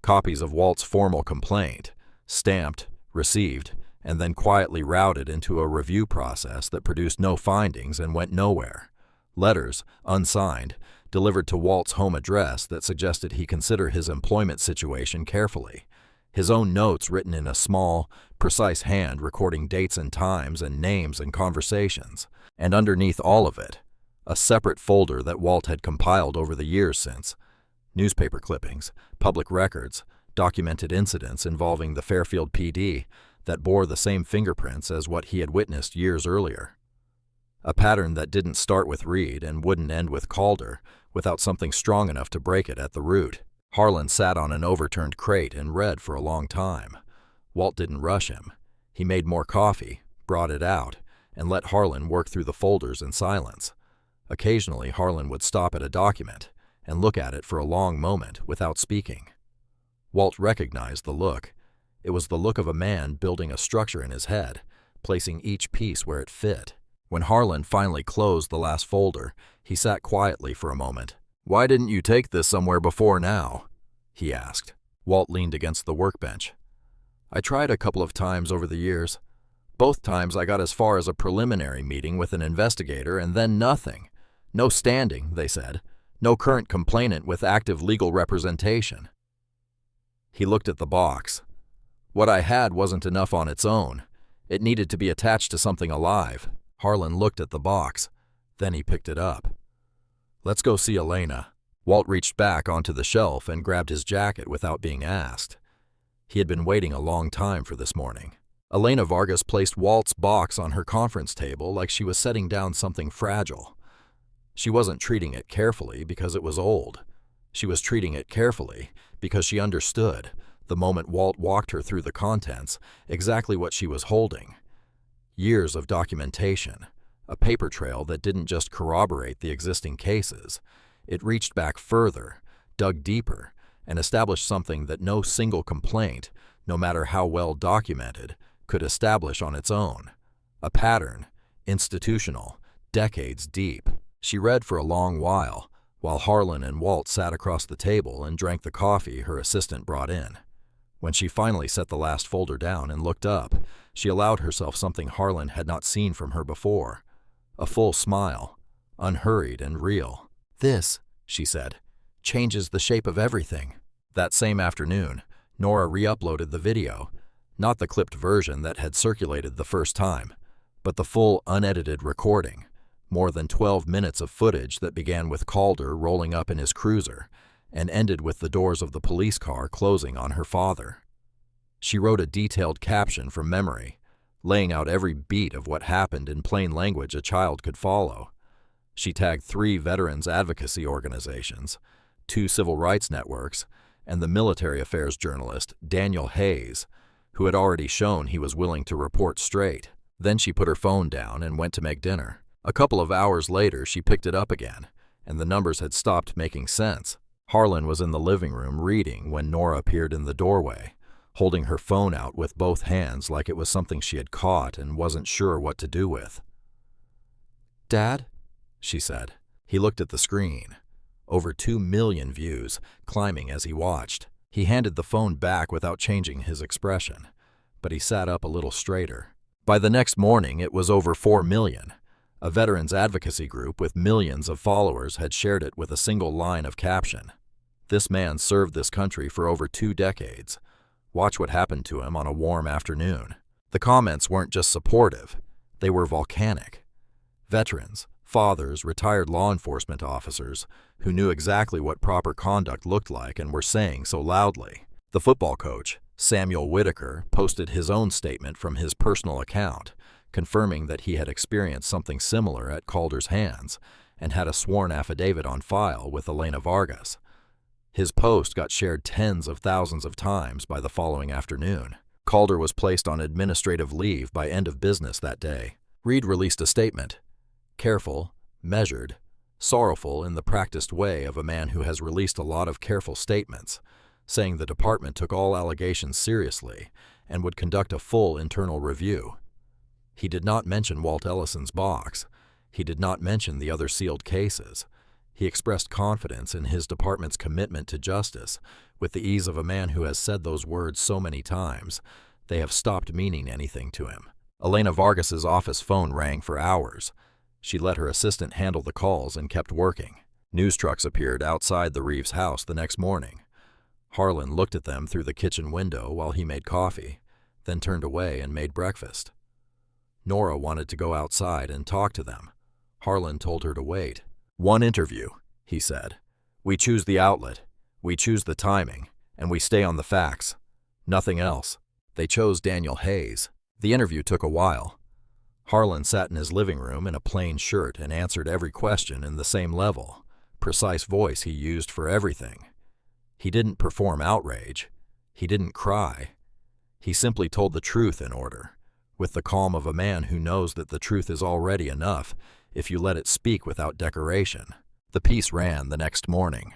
Copies of Walt's formal complaint, stamped, received, and then quietly routed into a review process that produced no findings and went nowhere. Letters, unsigned, delivered to Walt's home address that suggested he consider his employment situation carefully, His own notes written in a small, precise hand recording dates and times and names and conversations. And underneath all of it, a separate folder that Walt had compiled over the years since. Newspaper clippings, public records, documented incidents involving the Fairfield PD that bore the same fingerprints as what he had witnessed years earlier. A pattern that didn't start with Reed and wouldn't end with Calder without something strong enough to break it at the root. Harlan sat on an overturned crate and read for a long time. Walt didn't rush him. He made more coffee, brought it out, and let Harlan work through the folders in silence. Occasionally, Harlan would stop at a document and look at it for a long moment without speaking. Walt recognized the look. It was the look of a man building a structure in his head, placing each piece where it fit. When Harlan finally closed the last folder, he sat quietly for a moment. "Why didn't you take this somewhere before now?" he asked. Walt leaned against the workbench. "I tried a couple of times over the years. Both times I got as far as a preliminary meeting with an investigator and then nothing. No standing, they said. No current complainant with active legal representation." He looked at the box. "What I had wasn't enough on its own. It needed to be attached to something alive." Harlan looked at the box. Then he picked it up. "Let's go see Elena." Walt reached back onto the shelf and grabbed his jacket without being asked. He had been waiting a long time for this morning. Elena Vargas placed Walt's box on her conference table like she was setting down something fragile. She wasn't treating it carefully because it was old. She was treating it carefully because she understood, the moment Walt walked her through the contents, exactly what she was holding. Years of documentation. A paper trail that didn't just corroborate the existing cases. It reached back further, dug deeper, and established something that no single complaint, no matter how well documented, could establish on its own. A pattern, institutional, decades deep. She read for a long while Harlan and Walt sat across the table and drank the coffee her assistant brought in. When she finally set the last folder down and looked up, she allowed herself something Harlan had not seen from her before. A full smile, unhurried and real. "This," she said, "changes the shape of everything." That same afternoon, Nora re-uploaded the video, not the clipped version that had circulated the first time, but the full unedited recording, more than 12 minutes of footage that began with Calder rolling up in his cruiser and ended with the doors of the police car closing on her father. She wrote a detailed caption from memory, laying out every beat of what happened in plain language a child could follow. She tagged 3 veterans advocacy organizations, 2 civil rights networks, and the military affairs journalist Daniel Hayes, who had already shown he was willing to report straight. Then she put her phone down and went to make dinner. A couple of hours later, she picked it up again, and the numbers had stopped making sense. Harlan was in the living room reading when Nora appeared in the doorway, holding her phone out with both hands like it was something she had caught and wasn't sure what to do with. "Dad?" she said. He looked at the screen. Over 2 million views, climbing as he watched. He handed the phone back without changing his expression, but he sat up a little straighter. By the next morning, it was over 4 million. A veterans advocacy group with millions of followers had shared it with a single line of caption. "This man served this country for over 2 decades. Watch what happened to him on a warm afternoon." The comments weren't just supportive, they were volcanic. Veterans, fathers, retired law enforcement officers who knew exactly what proper conduct looked like and were saying so loudly. The football coach, Samuel Whitaker, posted his own statement from his personal account, confirming that he had experienced something similar at Calder's hands and had a sworn affidavit on file with Elena Vargas. His post got shared tens of thousands of times by the following afternoon. Calder was placed on administrative leave by end of business that day. Reed released a statement, careful, measured, sorrowful in the practiced way of a man who has released a lot of careful statements, saying the department took all allegations seriously and would conduct a full internal review. He did not mention Walt Ellison's box. He did not mention the other sealed cases. He expressed confidence in his department's commitment to justice, with the ease of a man who has said those words so many times, they have stopped meaning anything to him. Elena Vargas's office phone rang for hours. She let her assistant handle the calls and kept working. News trucks appeared outside the Reeves house the next morning. Harlan looked at them through the kitchen window while he made coffee, then turned away and made breakfast. Nora wanted to go outside and talk to them. Harlan told her to wait. "One interview," he said. "We choose the outlet, we choose the timing, and we stay on the facts. Nothing else." They chose Daniel Hayes. The interview took a while. Harlan sat in his living room in a plain shirt and answered every question in the same level, precise voice he used for everything. He didn't perform outrage. He didn't cry. He simply told the truth in order, with the calm of a man who knows that the truth is already enough if you let it speak without decoration. The piece ran the next morning.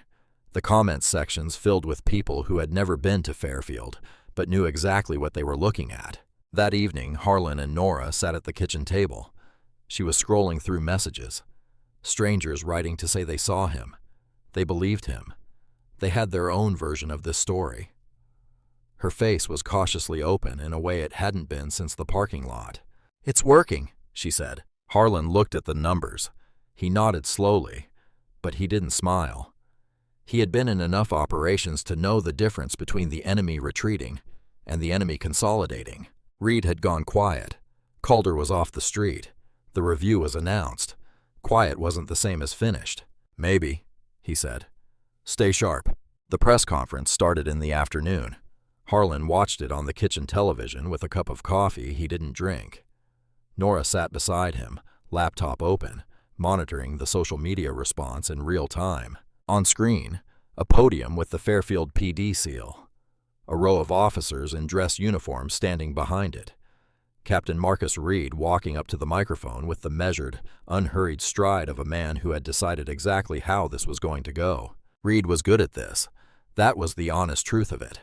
The comments sections filled with people who had never been to Fairfield, but knew exactly what they were looking at. That evening, Harlan and Nora sat at the kitchen table. She was scrolling through messages. Strangers writing to say they saw him. They believed him. They had their own version of this story. Her face was cautiously open in a way it hadn't been since the parking lot. "It's working," she said. Harlan looked at the numbers. He nodded slowly, but he didn't smile. He had been in enough operations to know the difference between the enemy retreating and the enemy consolidating. Reed had gone quiet. Calder was off the street. The review was announced. Quiet wasn't the same as finished. "Maybe," he said. "Stay sharp." The press conference started in the afternoon. Harlan watched it on the kitchen television with a cup of coffee he didn't drink. Nora sat beside him, laptop open, monitoring the social media response in real time. On screen, a podium with the Fairfield PD seal. A row of officers in dress uniforms standing behind it. Captain Marcus Reed walking up to the microphone with the measured, unhurried stride of a man who had decided exactly how this was going to go. Reed was good at this. That was the honest truth of it.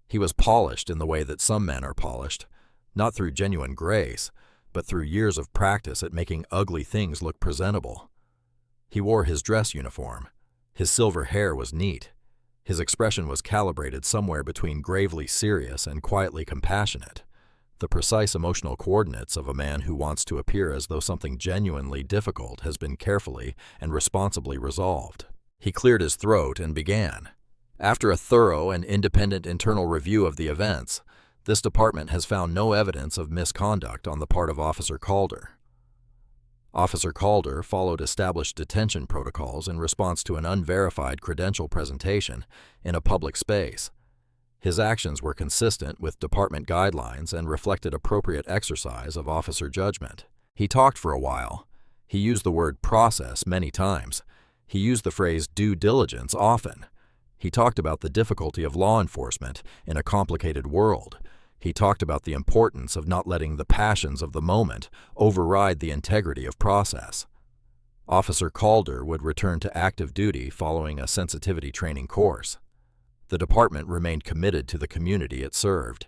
He was polished in the way that some men are polished, not through genuine grace, but through years of practice at making ugly things look presentable. He wore his dress uniform. His silver hair was neat. His expression was calibrated somewhere between gravely serious and quietly compassionate, the precise emotional coordinates of a man who wants to appear as though something genuinely difficult has been carefully and responsibly resolved. He cleared his throat and began. "After a thorough and independent internal review of the events, this department has found no evidence of misconduct on the part of Officer Calder. Officer Calder followed established detention protocols in response to an unverified credential presentation in a public space. His actions were consistent with department guidelines and reflected appropriate exercise of officer judgment." He talked for a while. He used the word process many times. He used the phrase due diligence often. He talked about the difficulty of law enforcement in a complicated world. He talked about the importance of not letting the passions of the moment override the integrity of process. Officer Calder would return to active duty following a sensitivity training course. The department remained committed to the community it served.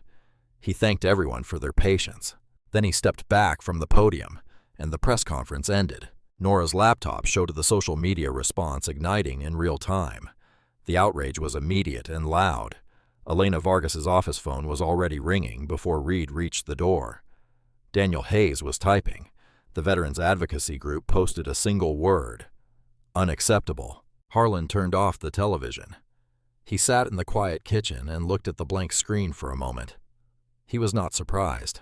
He thanked everyone for their patience. Then he stepped back from the podium, and the press conference ended. Nora's laptop showed the social media response igniting in real time. The outrage was immediate and loud. Elena Vargas's office phone was already ringing before Reed reached the door. Daniel Hayes was typing. The Veterans Advocacy Group posted a single word: unacceptable. Harlan turned off the television. He sat in the quiet kitchen and looked at the blank screen for a moment. He was not surprised.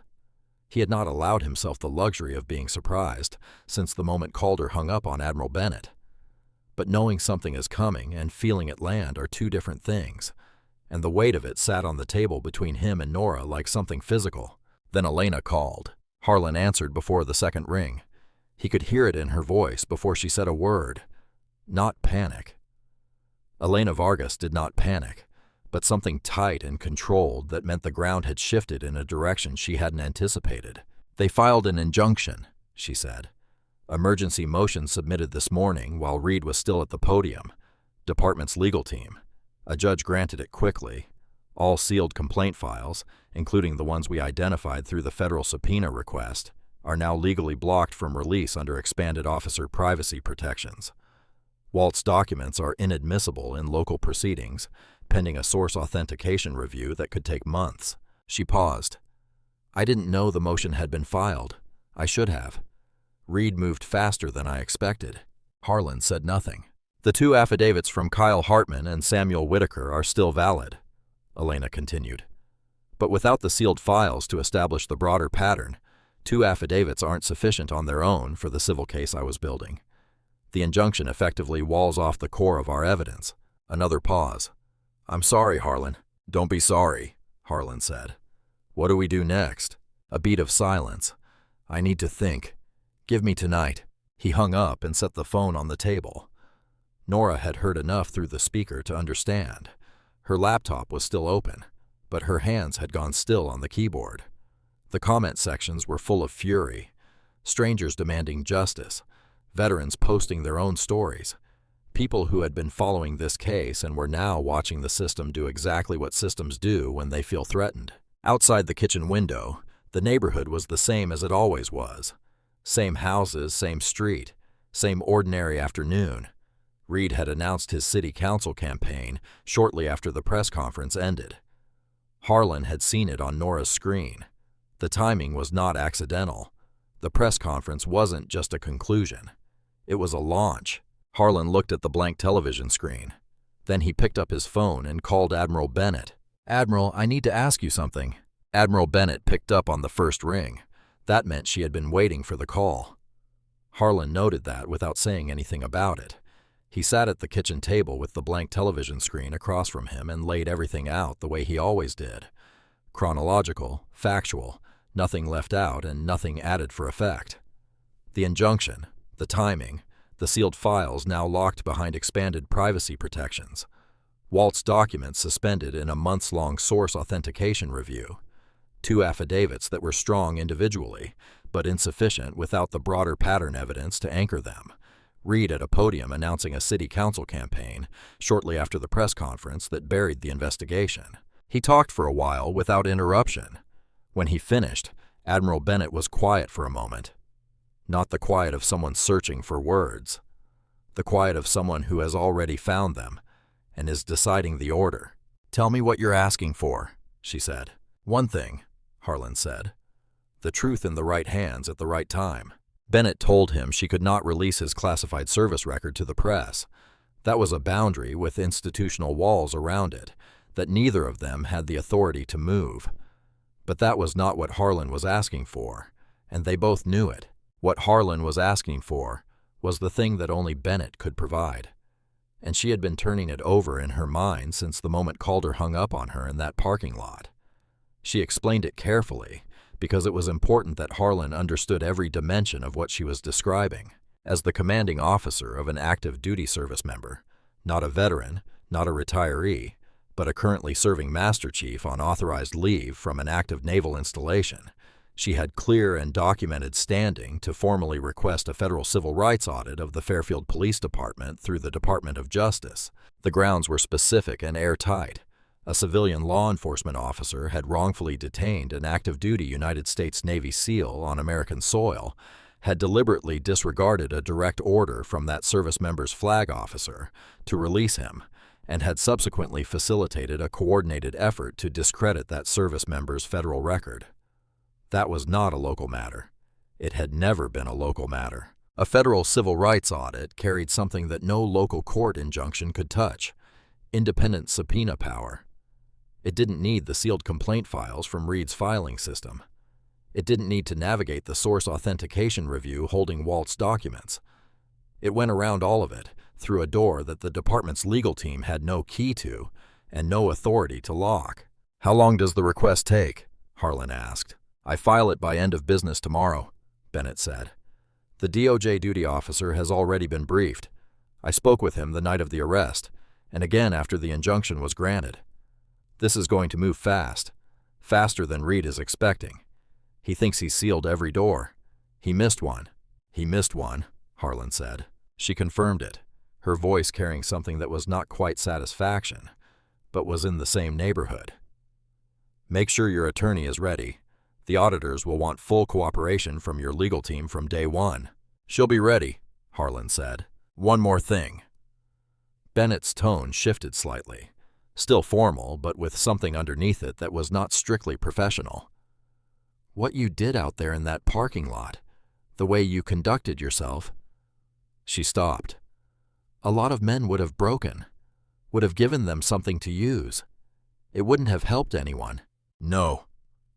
He had not allowed himself the luxury of being surprised since the moment Calder hung up on Admiral Bennett. But knowing something is coming and feeling it land are two different things, and the weight of it sat on the table between him and Nora like something physical. Then Elena called. Harlan answered before the second ring. He could hear it in her voice before she said a word. Not panic. Elena Vargas did not panic, but something tight and controlled that meant the ground had shifted in a direction she hadn't anticipated. "They filed an injunction," she said. "Emergency motion submitted this morning while Reed was still at the podium. Department's legal team. A judge granted it quickly. All sealed complaint files, including the ones we identified through the federal subpoena request, are now legally blocked from release under expanded officer privacy protections. Walt's documents are inadmissible in local proceedings, pending a source authentication review that could take months." She paused. "I didn't know the motion had been filed. I should have. Reed moved faster than I expected." Harlan said nothing. "The two affidavits from Kyle Hartman and Samuel Whitaker are still valid," Elena continued. "But without the sealed files to establish the broader pattern, 2 affidavits aren't sufficient on their own for the civil case I was building. The injunction effectively walls off the core of our evidence." Another pause. "I'm sorry, Harlan." "Don't be sorry," Harlan said. "What do we do next?" A beat of silence. "I need to think. Give me tonight." He hung up and set the phone on the table. Nora had heard enough through the speaker to understand. Her laptop was still open, but her hands had gone still on the keyboard. The comment sections were full of fury. Strangers demanding justice, veterans posting their own stories, people who had been following this case and were now watching the system do exactly what systems do when they feel threatened. Outside the kitchen window, the neighborhood was the same as it always was. Same houses, same street, same ordinary afternoon. Reed had announced his city council campaign shortly after the press conference ended. Harlan had seen it on Nora's screen. The timing was not accidental. The press conference wasn't just a conclusion. It was a launch. Harlan looked at the blank television screen. Then he picked up his phone and called Admiral Bennett. "Admiral, I need to ask you something." Admiral Bennett picked up on the first ring. That meant she had been waiting for the call. Harlan noted that without saying anything about it. He sat at the kitchen table with the blank television screen across from him and laid everything out the way he always did. Chronological, factual, nothing left out and nothing added for effect. The injunction, the timing, the sealed files now locked behind expanded privacy protections. Walt's documents suspended in a months-long source authentication review. 2 affidavits that were strong individually, but insufficient without the broader pattern evidence to anchor them. Reed at a podium announcing a city council campaign shortly after the press conference that buried the investigation. He talked for a while without interruption. When he finished, Admiral Bennett was quiet for a moment. Not the quiet of someone searching for words. The quiet of someone who has already found them and is deciding the order. "Tell me what you're asking for," she said. "One thing," Harlan said. "The truth in the right hands at the right time." Bennett told him she could not release his classified service record to the press. That was a boundary with institutional walls around it, that neither of them had the authority to move. But that was not what Harlan was asking for, and they both knew it. What Harlan was asking for was the thing that only Bennett could provide. And she had been turning it over in her mind since the moment Calder hung up on her in that parking lot. She explained it carefully, because it was important that Harlan understood every dimension of what she was describing. As the commanding officer of an active duty service member, not a veteran, not a retiree, but a currently serving Master Chief on authorized leave from an active naval installation, she had clear and documented standing to formally request a federal civil rights audit of the Fairfield Police Department through the Department of Justice. The grounds were specific and airtight. A civilian law enforcement officer had wrongfully detained an active-duty United States Navy SEAL on American soil, had deliberately disregarded a direct order from that service member's flag officer to release him, and had subsequently facilitated a coordinated effort to discredit that service member's federal record. That was not a local matter. It had never been a local matter. A federal civil rights audit carried something that no local court injunction could touch: independent subpoena power. It didn't need the sealed complaint files from Reed's filing system. It didn't need to navigate the source authentication review holding Walt's documents. It went around all of it, through a door that the department's legal team had no key to and no authority to lock. "How long does the request take?" Harlan asked. "I file it by end of business tomorrow," Bennett said. "The DOJ duty officer has already been briefed. I spoke with him the night of the arrest, and again after the injunction was granted. This is going to move fast, faster than Reed is expecting. He thinks he's sealed every door. He missed one." "He missed one," Harlan said. She confirmed it, her voice carrying something that was not quite satisfaction, but was in the same neighborhood. "Make sure your attorney is ready. The auditors will want full cooperation from your legal team from day one." "She'll be ready," Harlan said. "One more thing." Bennett's tone shifted slightly, still formal, but with something underneath it that was not strictly professional. "What you did out there in that parking lot, the way you conducted yourself." She stopped. "A lot of men would have broken, would have given them something to use. It wouldn't have helped anyone. No,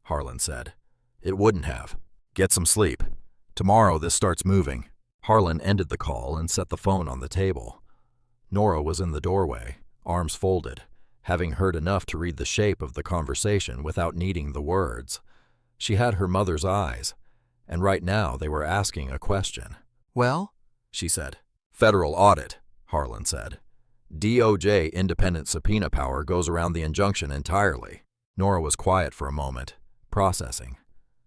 Harlan said. It wouldn't have. Get some sleep. Tomorrow this starts moving. Harlan ended the call and set the phone on the table. Nora was in the doorway, arms folded, having heard enough to read the shape of the conversation without needing the words. She had her mother's eyes, and right now they were asking a question. Well? She said. Federal audit, Harlan said. DOJ independent subpoena power goes around the injunction entirely. Nora was quiet for a moment, processing.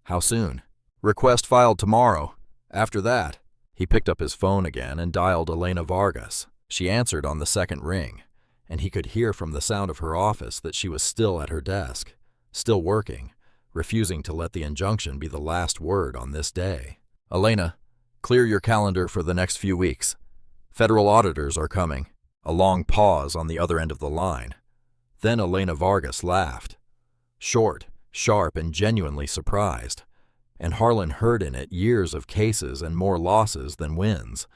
How soon? Request filed tomorrow. After that. He picked up his phone again and dialed Elena Vargas. She answered on the second ring, and he could hear from the sound of her office that she was still at her desk, still working, refusing to let the injunction be the last word on this day. Elena, clear your calendar for the next few weeks. Federal auditors are coming. A long pause on the other end of the line. Then Elena Vargas laughed. Short, sharp, and genuinely surprised. And Harlan heard in it years of cases and more losses than wins,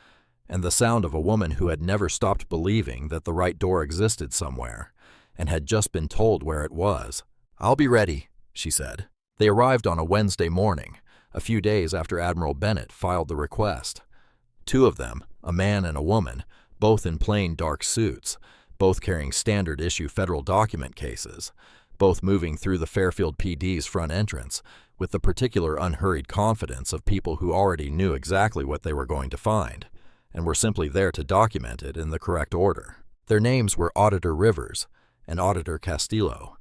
and the sound of a woman who had never stopped believing that the right door existed somewhere, and had just been told where it was. I'll be ready, she said. They arrived on a Wednesday morning, a few days after Admiral Bennett filed the request. Two of them, a man and a woman, both in plain dark suits, both carrying standard-issue federal document cases, both moving through the Fairfield PD's front entrance with the particular unhurried confidence of people who already knew exactly what they were going to find, and were simply there to document it in the correct order. Their names were Auditor Rivers and Auditor Castillo.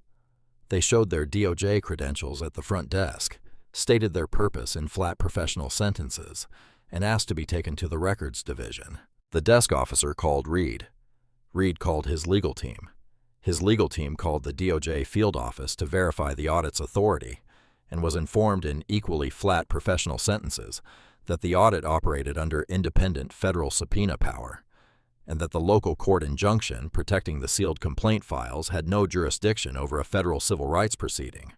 They showed their DOJ credentials at the front desk, stated their purpose in flat professional sentences, and asked to be taken to the records division. The desk officer called Reed. Reed called his legal team. His legal team called the DOJ field office to verify the audit's authority, and was informed in equally flat professional sentences that the audit operated under independent federal subpoena power, and that the local court injunction protecting the sealed complaint files had no jurisdiction over a federal civil rights proceeding.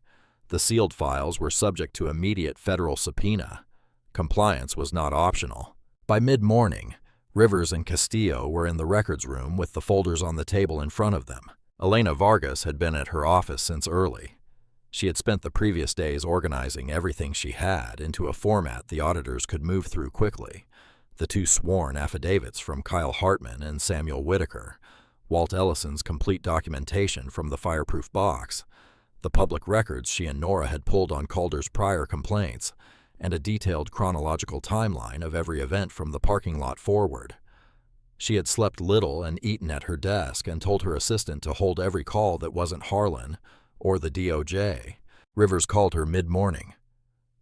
The sealed files were subject to immediate federal subpoena. Compliance was not optional. By mid-morning, Rivers and Castillo were in the records room with the folders on the table in front of them. Elena Vargas had been at her office since early. She had spent the previous days organizing everything she had into a format the auditors could move through quickly. The two sworn affidavits from Kyle Hartman and Samuel Whitaker, Walt Ellison's complete documentation from the fireproof box, the public records she and Nora had pulled on Calder's prior complaints, and a detailed chronological timeline of every event from the parking lot forward. She had slept little and eaten at her desk and told her assistant to hold every call that wasn't Harlan or the DOJ. Rivers called her mid-morning.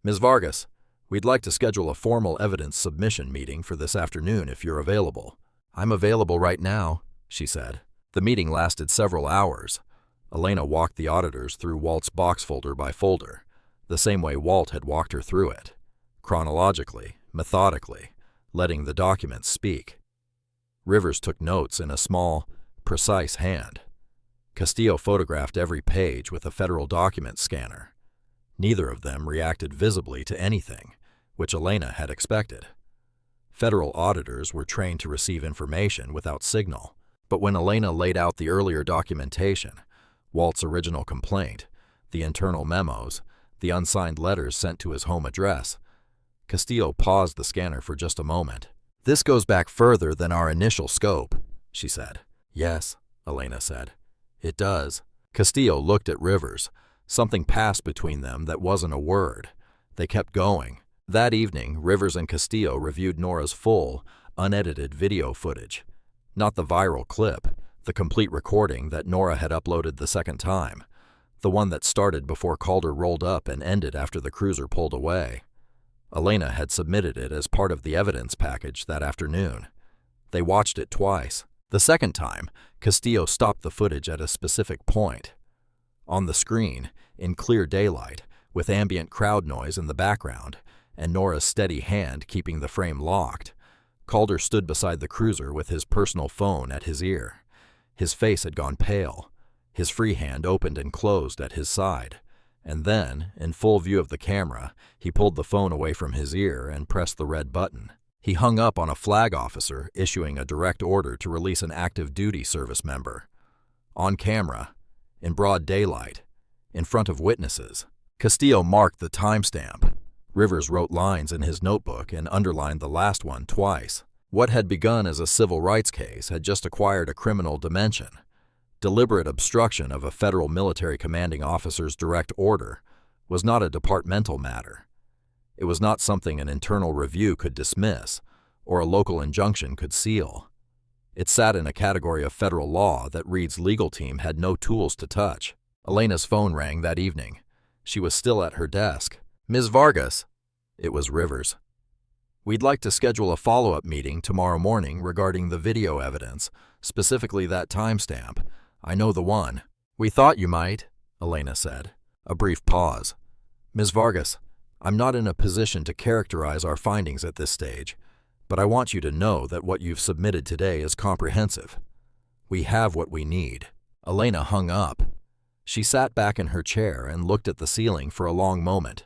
Ms. Vargas, we'd like to schedule a formal evidence submission meeting for this afternoon if you're available. I'm available right now, she said. The meeting lasted several hours. Elena walked the auditors through Walt's box folder by folder, the same way Walt had walked her through it, chronologically, methodically, letting the documents speak. Rivers took notes in a small, precise hand. Castillo photographed every page with a federal document scanner. Neither of them reacted visibly to anything, which Elena had expected. Federal auditors were trained to receive information without signal, but when Elena laid out the earlier documentation, Walt's original complaint, the internal memos, the unsigned letters sent to his home address, Castillo paused the scanner for just a moment. This goes back further than our initial scope, she said. Yes, Elena said. It does. Castillo looked at Rivers. Something passed between them that wasn't a word. They kept going. That evening, Rivers and Castillo reviewed Nora's full, unedited video footage. Not the viral clip, the complete recording that Nora had uploaded the second time. The one that started before Calder rolled up and ended after the cruiser pulled away. Elena had submitted it as part of the evidence package that afternoon. They watched it twice. The second time, Castillo stopped the footage at a specific point. On the screen, in clear daylight, with ambient crowd noise in the background, and Nora's steady hand keeping the frame locked, Calder stood beside the cruiser with his personal phone at his ear. His face had gone pale. His free hand opened and closed at his side, and then, in full view of the camera, he pulled the phone away from his ear and pressed the red button. He hung up on a flag officer issuing a direct order to release an active duty service member. On camera, in broad daylight, in front of witnesses. Castillo marked the timestamp. Rivers wrote lines in his notebook and underlined the last one twice. What had begun as a civil rights case had just acquired a criminal dimension. Deliberate obstruction of a federal military commanding officer's direct order was not a departmental matter. It was not something an internal review could dismiss or a local injunction could seal. It sat in a category of federal law that Reed's legal team had no tools to touch. Elena's phone rang that evening. She was still at her desk. "Ms. Vargas." It was Rivers. "We'd like to schedule a follow-up meeting tomorrow morning regarding the video evidence, specifically that timestamp. I know the one." "We thought you might," Elena said. A brief pause. "Ms. Vargas, I'm not in a position to characterize our findings at this stage, but I want you to know that what you've submitted today is comprehensive. We have what we need." Elena hung up. She sat back in her chair and looked at the ceiling for a long moment,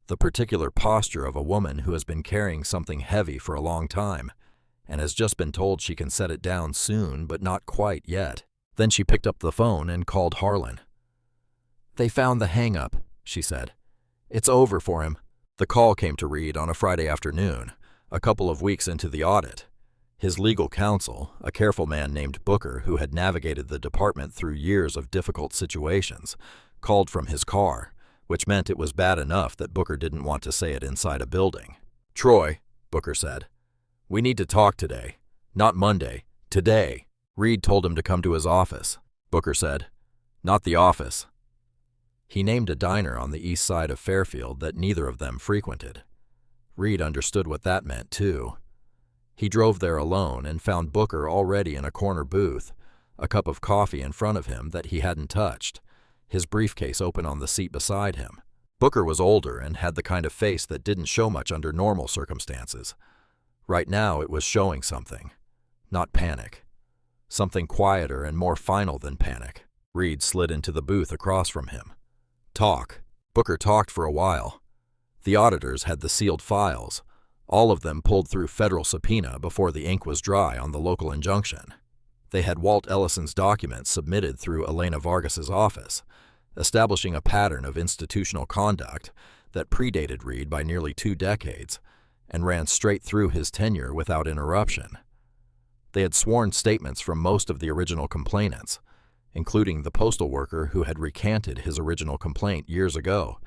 the particular posture of a woman who has been carrying something heavy for a long time and has just been told she can set it down soon, but not quite yet. Then she picked up the phone and called Harlan. "They found the hang-up," she said. "It's over for him." The call came to Reed on a Friday afternoon, a couple of weeks into the audit. His legal counsel, a careful man named Booker who had navigated the department through years of difficult situations, called from his car, which meant it was bad enough that Booker didn't want to say it inside a building. "Troy," Booker said, "we need to talk today. Not Monday. Today." Reed told him to come to his office. Booker said, "Not the office." He named a diner on the east side of Fairfield that neither of them frequented. Reed understood what that meant, too. He drove there alone and found Booker already in a corner booth, a cup of coffee in front of him that he hadn't touched, his briefcase open on the seat beside him. Booker was older and had the kind of face that didn't show much under normal circumstances. Right now it was showing something, not panic. Something quieter and more final than panic. Reed slid into the booth across from him. "Talk." Booker talked for a while. The auditors had the sealed files, all of them pulled through federal subpoena before the ink was dry on the local injunction. They had Walt Ellison's documents submitted through Elena Vargas's office, establishing a pattern of institutional conduct that predated Reed by nearly 2 decades and ran straight through his tenure without interruption. They had sworn statements from most of the original complainants, including the postal worker who had recanted his original complaint years ago,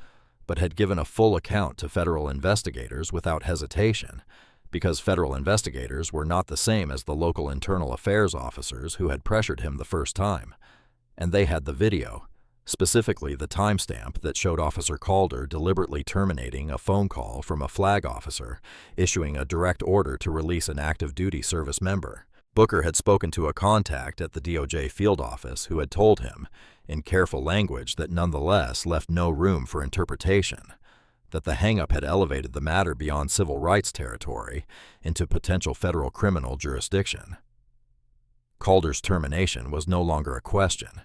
but had given a full account to federal investigators without hesitation, because federal investigators were not the same as the local internal affairs officers who had pressured him the first time, and they had the video, specifically the timestamp that showed Officer Calder deliberately terminating a phone call from a flag officer, issuing a direct order to release an active duty service member. Booker had spoken to a contact at the DOJ field office who had told him, in careful language that nonetheless left no room for interpretation, that the hang-up had elevated the matter beyond civil rights territory into potential federal criminal jurisdiction. Calder's termination was no longer a question.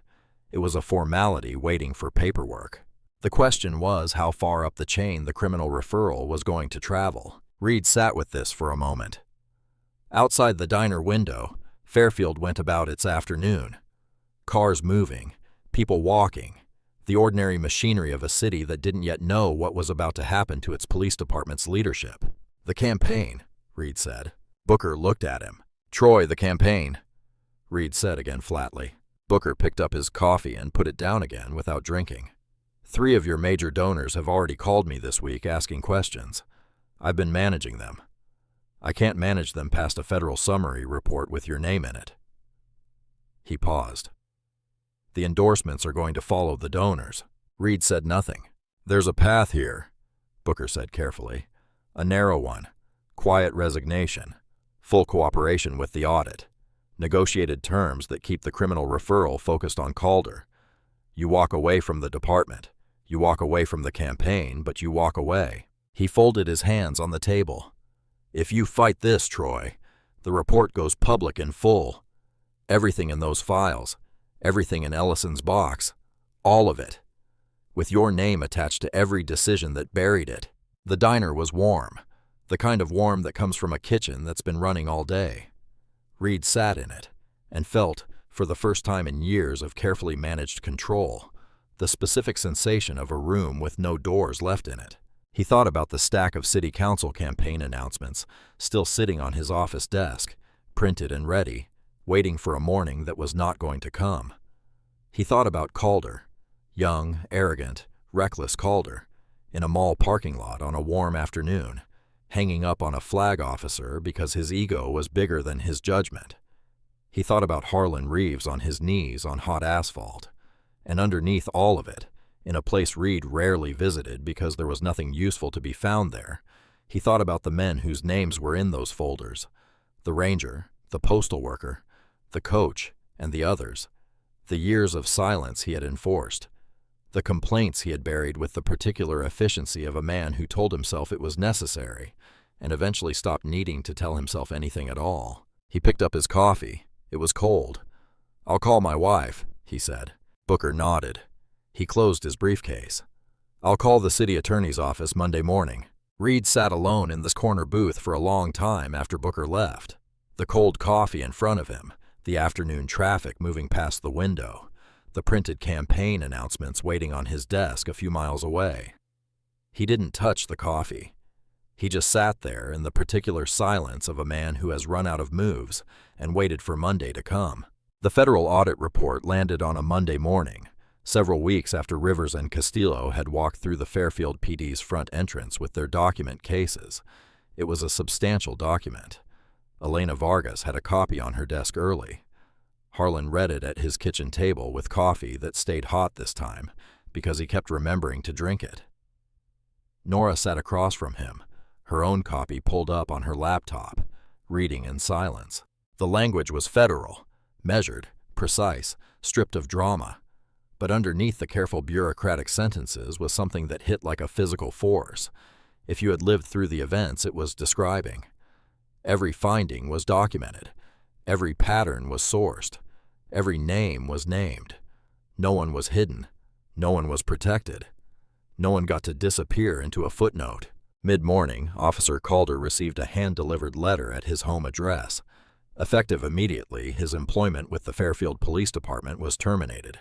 It was a formality waiting for paperwork. The question was how far up the chain the criminal referral was going to travel. Reed sat with this for a moment. Outside the diner window, Fairfield went about its afternoon. Cars moving, people walking, the ordinary machinery of a city that didn't yet know what was about to happen to its police department's leadership. "The campaign," Reed said. Booker looked at him. "Troy, the campaign," Reed said again flatly. Booker picked up his coffee and put it down again without drinking. "3 of your major donors have already called me this week asking questions. I've been managing them. I can't manage them past a federal summary report with your name in it." He paused. "The endorsements are going to follow the donors." Reed said nothing. "There's a path here," Booker said carefully. "A narrow one. Quiet resignation. Full cooperation with the audit. Negotiated terms that keep the criminal referral focused on Calder. You walk away from the department. You walk away from the campaign, but you walk away." He folded his hands on the table. "If you fight this, Troy, the report goes public in full. Everything in those files, everything in Ellison's box, all of it, with your name attached to every decision that buried it." The diner was warm, the kind of warm that comes from a kitchen that's been running all day. Reed sat in it and felt, For the first time in years of carefully managed control, the specific sensation of a room with no doors left in it. He thought about the stack of city council campaign announcements still sitting on his office desk, printed and ready, waiting for a morning that was not going to come. He thought about Calder, young, arrogant, reckless Calder, in a mall parking lot on a warm afternoon, hanging up on a flag officer because his ego was bigger than his judgment. He thought about Harlan Reeves on his knees on hot asphalt, and underneath all of it, in a place Reed rarely visited because there was nothing useful to be found there, he thought about the men whose names were in those folders, the ranger, the postal worker, the coach, and the others, the years of silence he had enforced, the complaints he had buried with the particular efficiency of a man who told himself it was necessary and eventually stopped needing to tell himself anything at all. He picked up his coffee. It was cold. "I'll call my wife," he said. Booker nodded. He closed his briefcase. "I'll call the city attorney's office Monday morning." Reed sat alone in this corner booth for a long time after Booker left. The cold coffee in front of him, the afternoon traffic moving past the window, the printed campaign announcements waiting on his desk a few miles away. He didn't touch the coffee. He just sat there in the particular silence of a man who has run out of moves and waited for Monday to come. The federal audit report landed on a Monday morning, several weeks after Rivers and Castillo had walked through the Fairfield PD's front entrance with their document cases. It was a substantial document. Elena Vargas had a copy on her desk early. Harlan read it at his kitchen table with coffee that stayed hot this time because he kept remembering to drink it. Nora sat across from him, her own copy pulled up on her laptop, reading in silence. The language was federal, measured, precise, stripped of drama, but underneath the careful bureaucratic sentences was something that hit like a physical force. If you had lived through the events it was describing. Every finding was documented. Every pattern was sourced. Every name was named. No one was hidden. No one was protected. No one got to disappear into a footnote. Mid-morning, Officer Calder received a hand-delivered letter at his home address. Effective immediately, his employment with the Fairfield Police Department was terminated.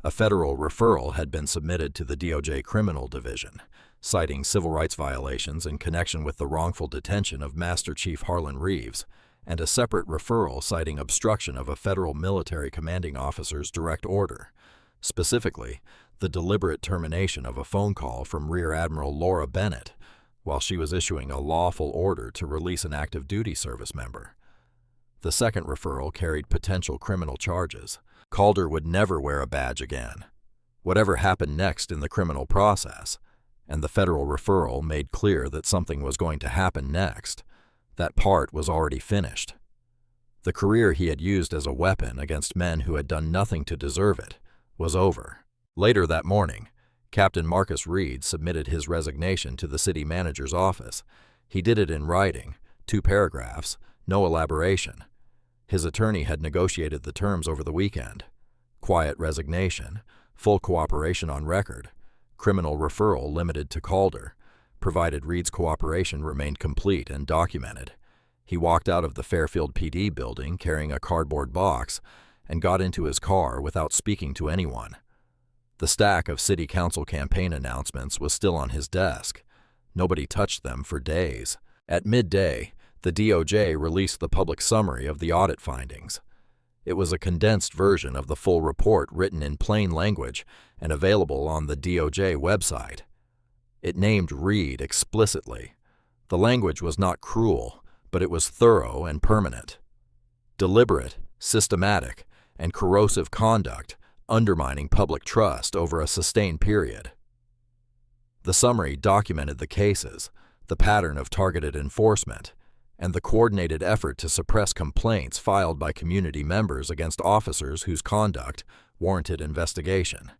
A federal referral had been submitted to the DOJ Criminal Division, citing civil rights violations in connection with the wrongful detention of Master Chief Harlan Reeves, and a separate referral citing obstruction of a federal military commanding officer's direct order, specifically the deliberate termination of a phone call from Rear Admiral Laura Bennett while she was issuing a lawful order to release an active duty service member. The second referral carried potential criminal charges. Calder would never wear a badge again. Whatever happened next in the criminal process, and the federal referral made clear that something was going to happen next, that part was already finished. The career he had used as a weapon against men who had done nothing to deserve it was over. Later that morning, Captain Marcus Reed submitted his resignation to the city manager's office. He did it in writing, 2 paragraphs, no elaboration. His attorney had negotiated the terms over the weekend. Quiet resignation, full cooperation on record, criminal referral limited to Calder, provided Reed's cooperation remained complete and documented. He walked out of the Fairfield PD building carrying a cardboard box and got into his car without speaking to anyone. The stack of city council campaign announcements was still on his desk. Nobody touched them for days. At midday, the DOJ released the public summary of the audit findings. It was a condensed version of the full report written in plain language and available on the DOJ website. It named Reed explicitly. The language was not cruel, but it was thorough and permanent. Deliberate, systematic, and corrosive conduct undermining public trust over a sustained period. The summary documented the cases, the pattern of targeted enforcement, and the coordinated effort to suppress complaints filed by community members against officers whose conduct warranted investigation.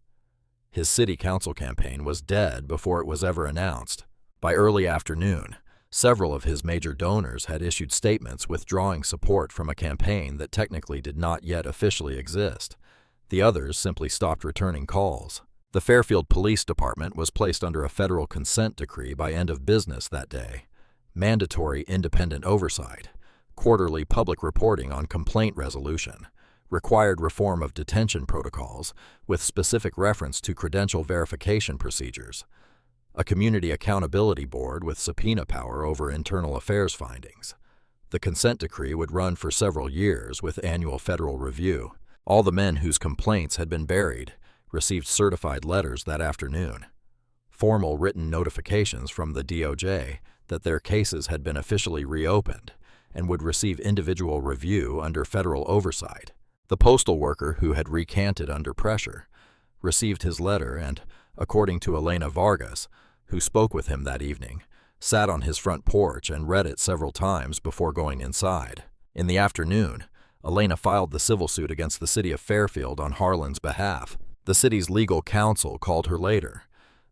His city council campaign was dead before it was ever announced. By early afternoon, several of his major donors had issued statements withdrawing support from a campaign that technically did not yet officially exist. The others simply stopped returning calls. The Fairfield Police Department was placed under a federal consent decree by end of business that day. Mandatory independent oversight, quarterly public reporting on complaint resolution, required reform of detention protocols with specific reference to credential verification procedures, a community accountability board with subpoena power over internal affairs findings. The consent decree would run for several years with annual federal review. All the men whose complaints had been buried received certified letters that afternoon, formal written notifications from the DOJ that their cases had been officially reopened and would receive individual review under federal oversight. The postal worker who had recanted under pressure received his letter and, according to Elena Vargas, who spoke with him that evening, sat on his front porch and read it several times before going inside. In the afternoon, Elena filed the civil suit against the city of Fairfield on Harlan's behalf. The city's legal counsel called her later.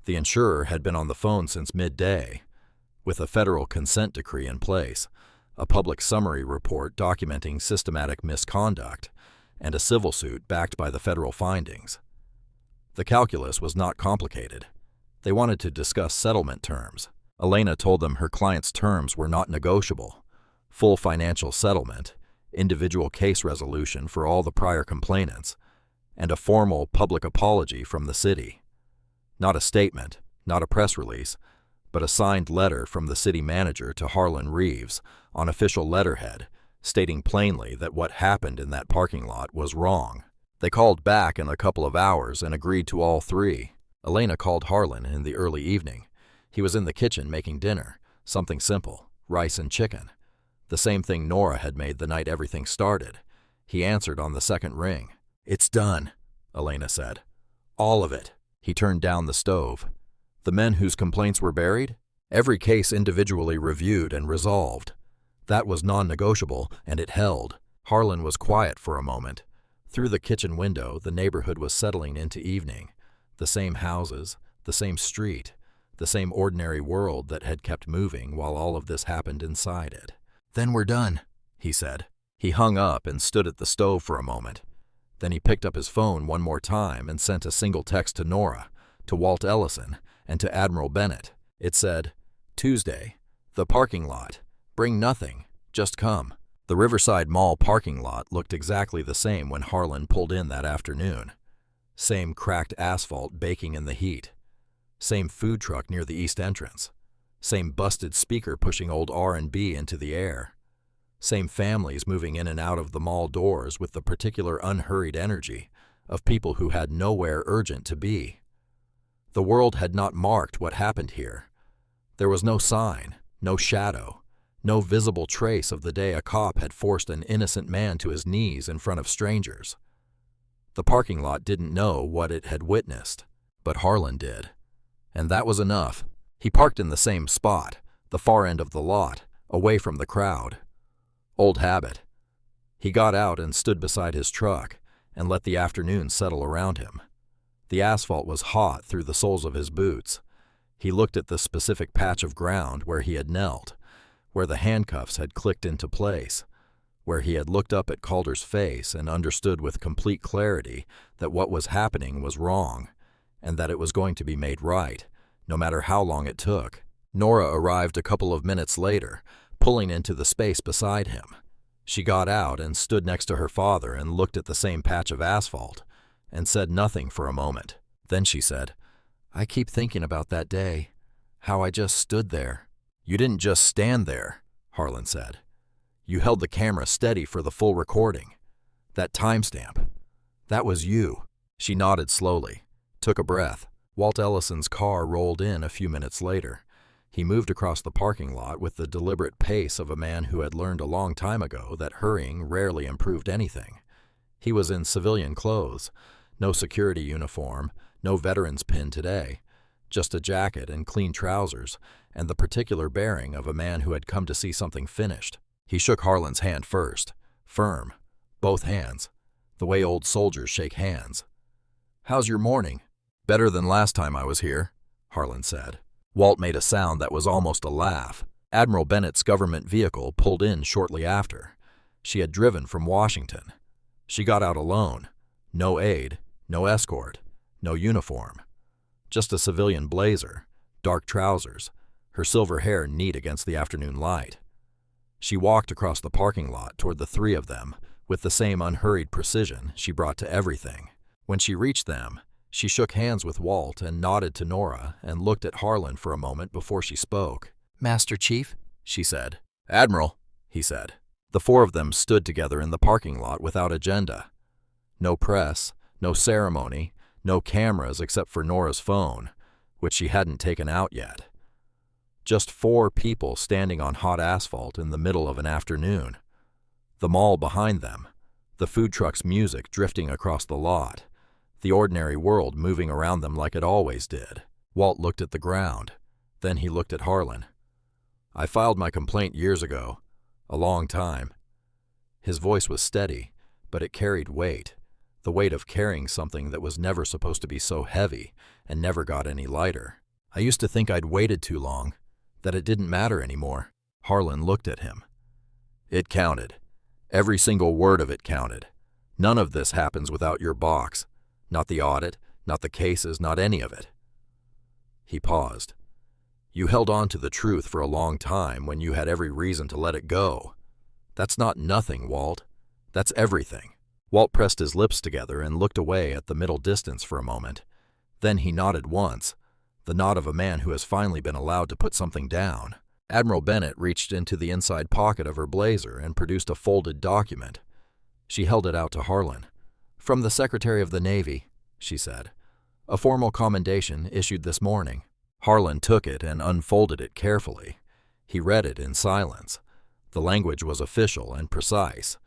The insurer had been on the phone since midday. With a federal consent decree in place, a public summary report documenting systematic misconduct, and a civil suit backed by the federal findings. The calculus was not complicated. They wanted to discuss settlement terms. Elena told them her client's terms were not negotiable: full financial settlement, individual case resolution for all the prior complainants, and a formal public apology from the city. Not a statement, not a press release, but a signed letter from the city manager to Harlan Reeves on official letterhead, stating plainly that what happened in that parking lot was wrong. They called back in a couple of hours and agreed to all three. Elena called Harlan in the early evening. He was in the kitchen making dinner, something simple, rice and chicken. The same thing Nora had made the night everything started. He answered on the second ring. "It's done," Elena said. "All of it." He turned down the stove. The men whose complaints were buried? Every case individually reviewed and resolved. That was non-negotiable, and it held. Harlan was quiet for a moment. Through the kitchen window, the neighborhood was settling into evening. The same houses, the same street, the same ordinary world that had kept moving while all of this happened inside it. "Then we're done," he said. He hung up and stood at the stove for a moment. Then he picked up his phone one more time and sent a single text to Nora, to Walt Ellison, and to Admiral Bennett. It said, "Tuesday, the parking lot. Bring nothing, just come." The Riverside Mall parking lot looked exactly the same when Harlan pulled in that afternoon. Same cracked asphalt baking in the heat. Same food truck near the east entrance. Same busted speaker pushing old R&B into the air. Same families moving in and out of the mall doors with the particular unhurried energy of people who had nowhere urgent to be. The world had not marked what happened here. There was no sign, no shadow, no visible trace of the day a cop had forced an innocent man to his knees in front of strangers. The parking lot didn't know what it had witnessed, but Harlan did. And that was enough. He parked in the same spot, the far end of the lot, away from the crowd. Old habit. He got out and stood beside his truck and let the afternoon settle around him. The asphalt was hot through the soles of his boots. He looked at the specific patch of ground where he had knelt, where the handcuffs had clicked into place, where he had looked up at Calder's face and understood with complete clarity that what was happening was wrong, and that it was going to be made right, no matter how long it took. Nora arrived a couple of minutes later, pulling into the space beside him. She got out and stood next to her father and looked at the same patch of asphalt, and said nothing for a moment. Then she said, "I keep thinking about that day, how I just stood there." "You didn't just stand there," Harlan said. "You held the camera steady for the full recording. That timestamp. That was you." She nodded slowly, took a breath. Walt Ellison's car rolled in a few minutes later. He moved across the parking lot with the deliberate pace of a man who had learned a long time ago that hurrying rarely improved anything. He was in civilian clothes, no security uniform, no veteran's pin today, just a jacket and clean trousers, and the particular bearing of a man who had come to see something finished. He shook Harlan's hand first, firm, both hands, the way old soldiers shake hands. "How's your morning?" "Better than last time I was here," Harlan said. Walt made a sound that was almost a laugh. Admiral Bennett's government vehicle pulled in shortly after. She had driven from Washington. She got out alone. No aide, no escort, no uniform. Just a civilian blazer, dark trousers, her silver hair neat against the afternoon light. She walked across the parking lot toward the three of them with the same unhurried precision she brought to everything. When she reached them, she shook hands with Walt and nodded to Nora and looked at Harlan for a moment before she spoke. "Master Chief," she said. "Admiral," he said. The four of them stood together in the parking lot without agenda. No press, no ceremony, no cameras except for Nora's phone, which she hadn't taken out yet. Just four people standing on hot asphalt in the middle of an afternoon. The mall behind them, the food truck's music drifting across the lot, the ordinary world moving around them like it always did. Walt looked at the ground. Then he looked at Harlan. "I filed my complaint years ago. A long time." His voice was steady, but it carried weight, the weight of carrying something that was never supposed to be so heavy and never got any lighter. "I used to think I'd waited too long, that it didn't matter anymore." Harlan looked at him. "It counted. Every single word of it counted. None of this happens without your box. Not the audit, not the cases, not any of it." He paused. "You held on to the truth for a long time when you had every reason to let it go. That's not nothing, Walt. That's everything." Walt pressed his lips together and looked away at the middle distance for a moment. Then he nodded once, the nod of a man who has finally been allowed to put something down. Admiral Bennett reached into the inside pocket of her blazer and produced a folded document. She held it out to Harlan. "From the Secretary of the Navy," she said. "A formal commendation issued this morning." Harlan took it and unfolded it carefully. He read it in silence. The language was official and precise.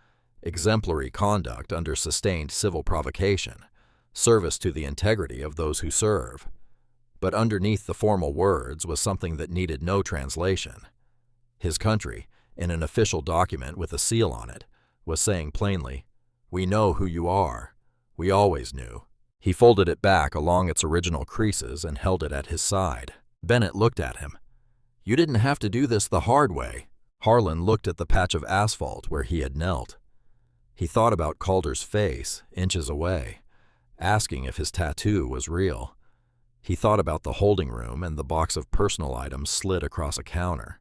Exemplary conduct under sustained civil provocation. Service to the integrity of those who serve. But underneath the formal words was something that needed no translation. His country, in an official document with a seal on it, was saying plainly, "We know who you are. We always knew." He folded it back along its original creases and held it at his side. Bennett looked at him. "You didn't have to do this the hard way." Harlan looked at the patch of asphalt where he had knelt. He thought about Calder's face, inches away, asking if his tattoo was real. He thought about the holding room and the box of personal items slid across a counter.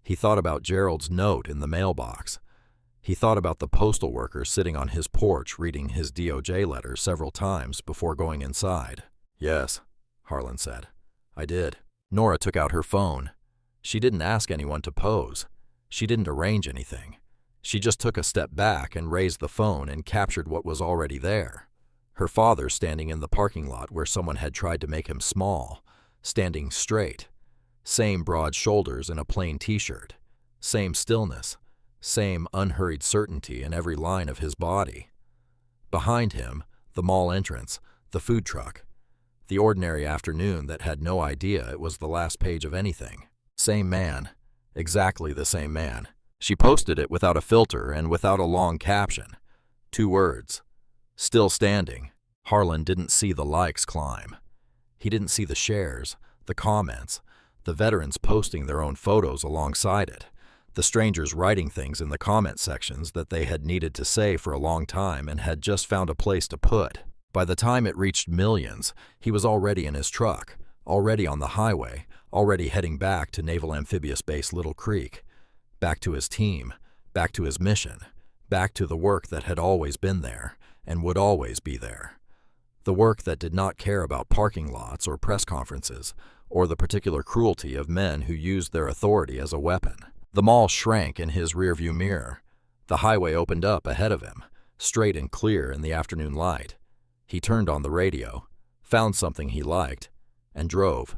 He thought about Gerald's note in the mailbox. He thought about the postal worker sitting on his porch reading his DOJ letter several times before going inside. "Yes," Harlan said. "I did." Nora took out her phone. She didn't ask anyone to pose. She didn't arrange anything. She just took a step back and raised the phone and captured what was already there. Her father standing in the parking lot where someone had tried to make him small, standing straight. Same broad shoulders in a plain t-shirt. Same stillness. Same unhurried certainty in every line of his body. Behind him, the mall entrance, the food truck. The ordinary afternoon that had no idea it was the last page of anything. Same man. Exactly the same man. She posted it without a filter and without a long caption. 2 words. Still standing. Harlan didn't see the likes climb. He didn't see the shares, the comments, the veterans posting their own photos alongside it, the strangers writing things in the comment sections that they had needed to say for a long time and had just found a place to put. By the time it reached millions, he was already in his truck, already on the highway, already heading back to Naval Amphibious Base Little Creek, back to his team, back to his mission, back to the work that had always been there and would always be there. The work that did not care about parking lots or press conferences, or the particular cruelty of men who used their authority as a weapon. The mall shrank in his rearview mirror. The highway opened up ahead of him, straight and clear in the afternoon light. He turned on the radio, found something he liked, and drove.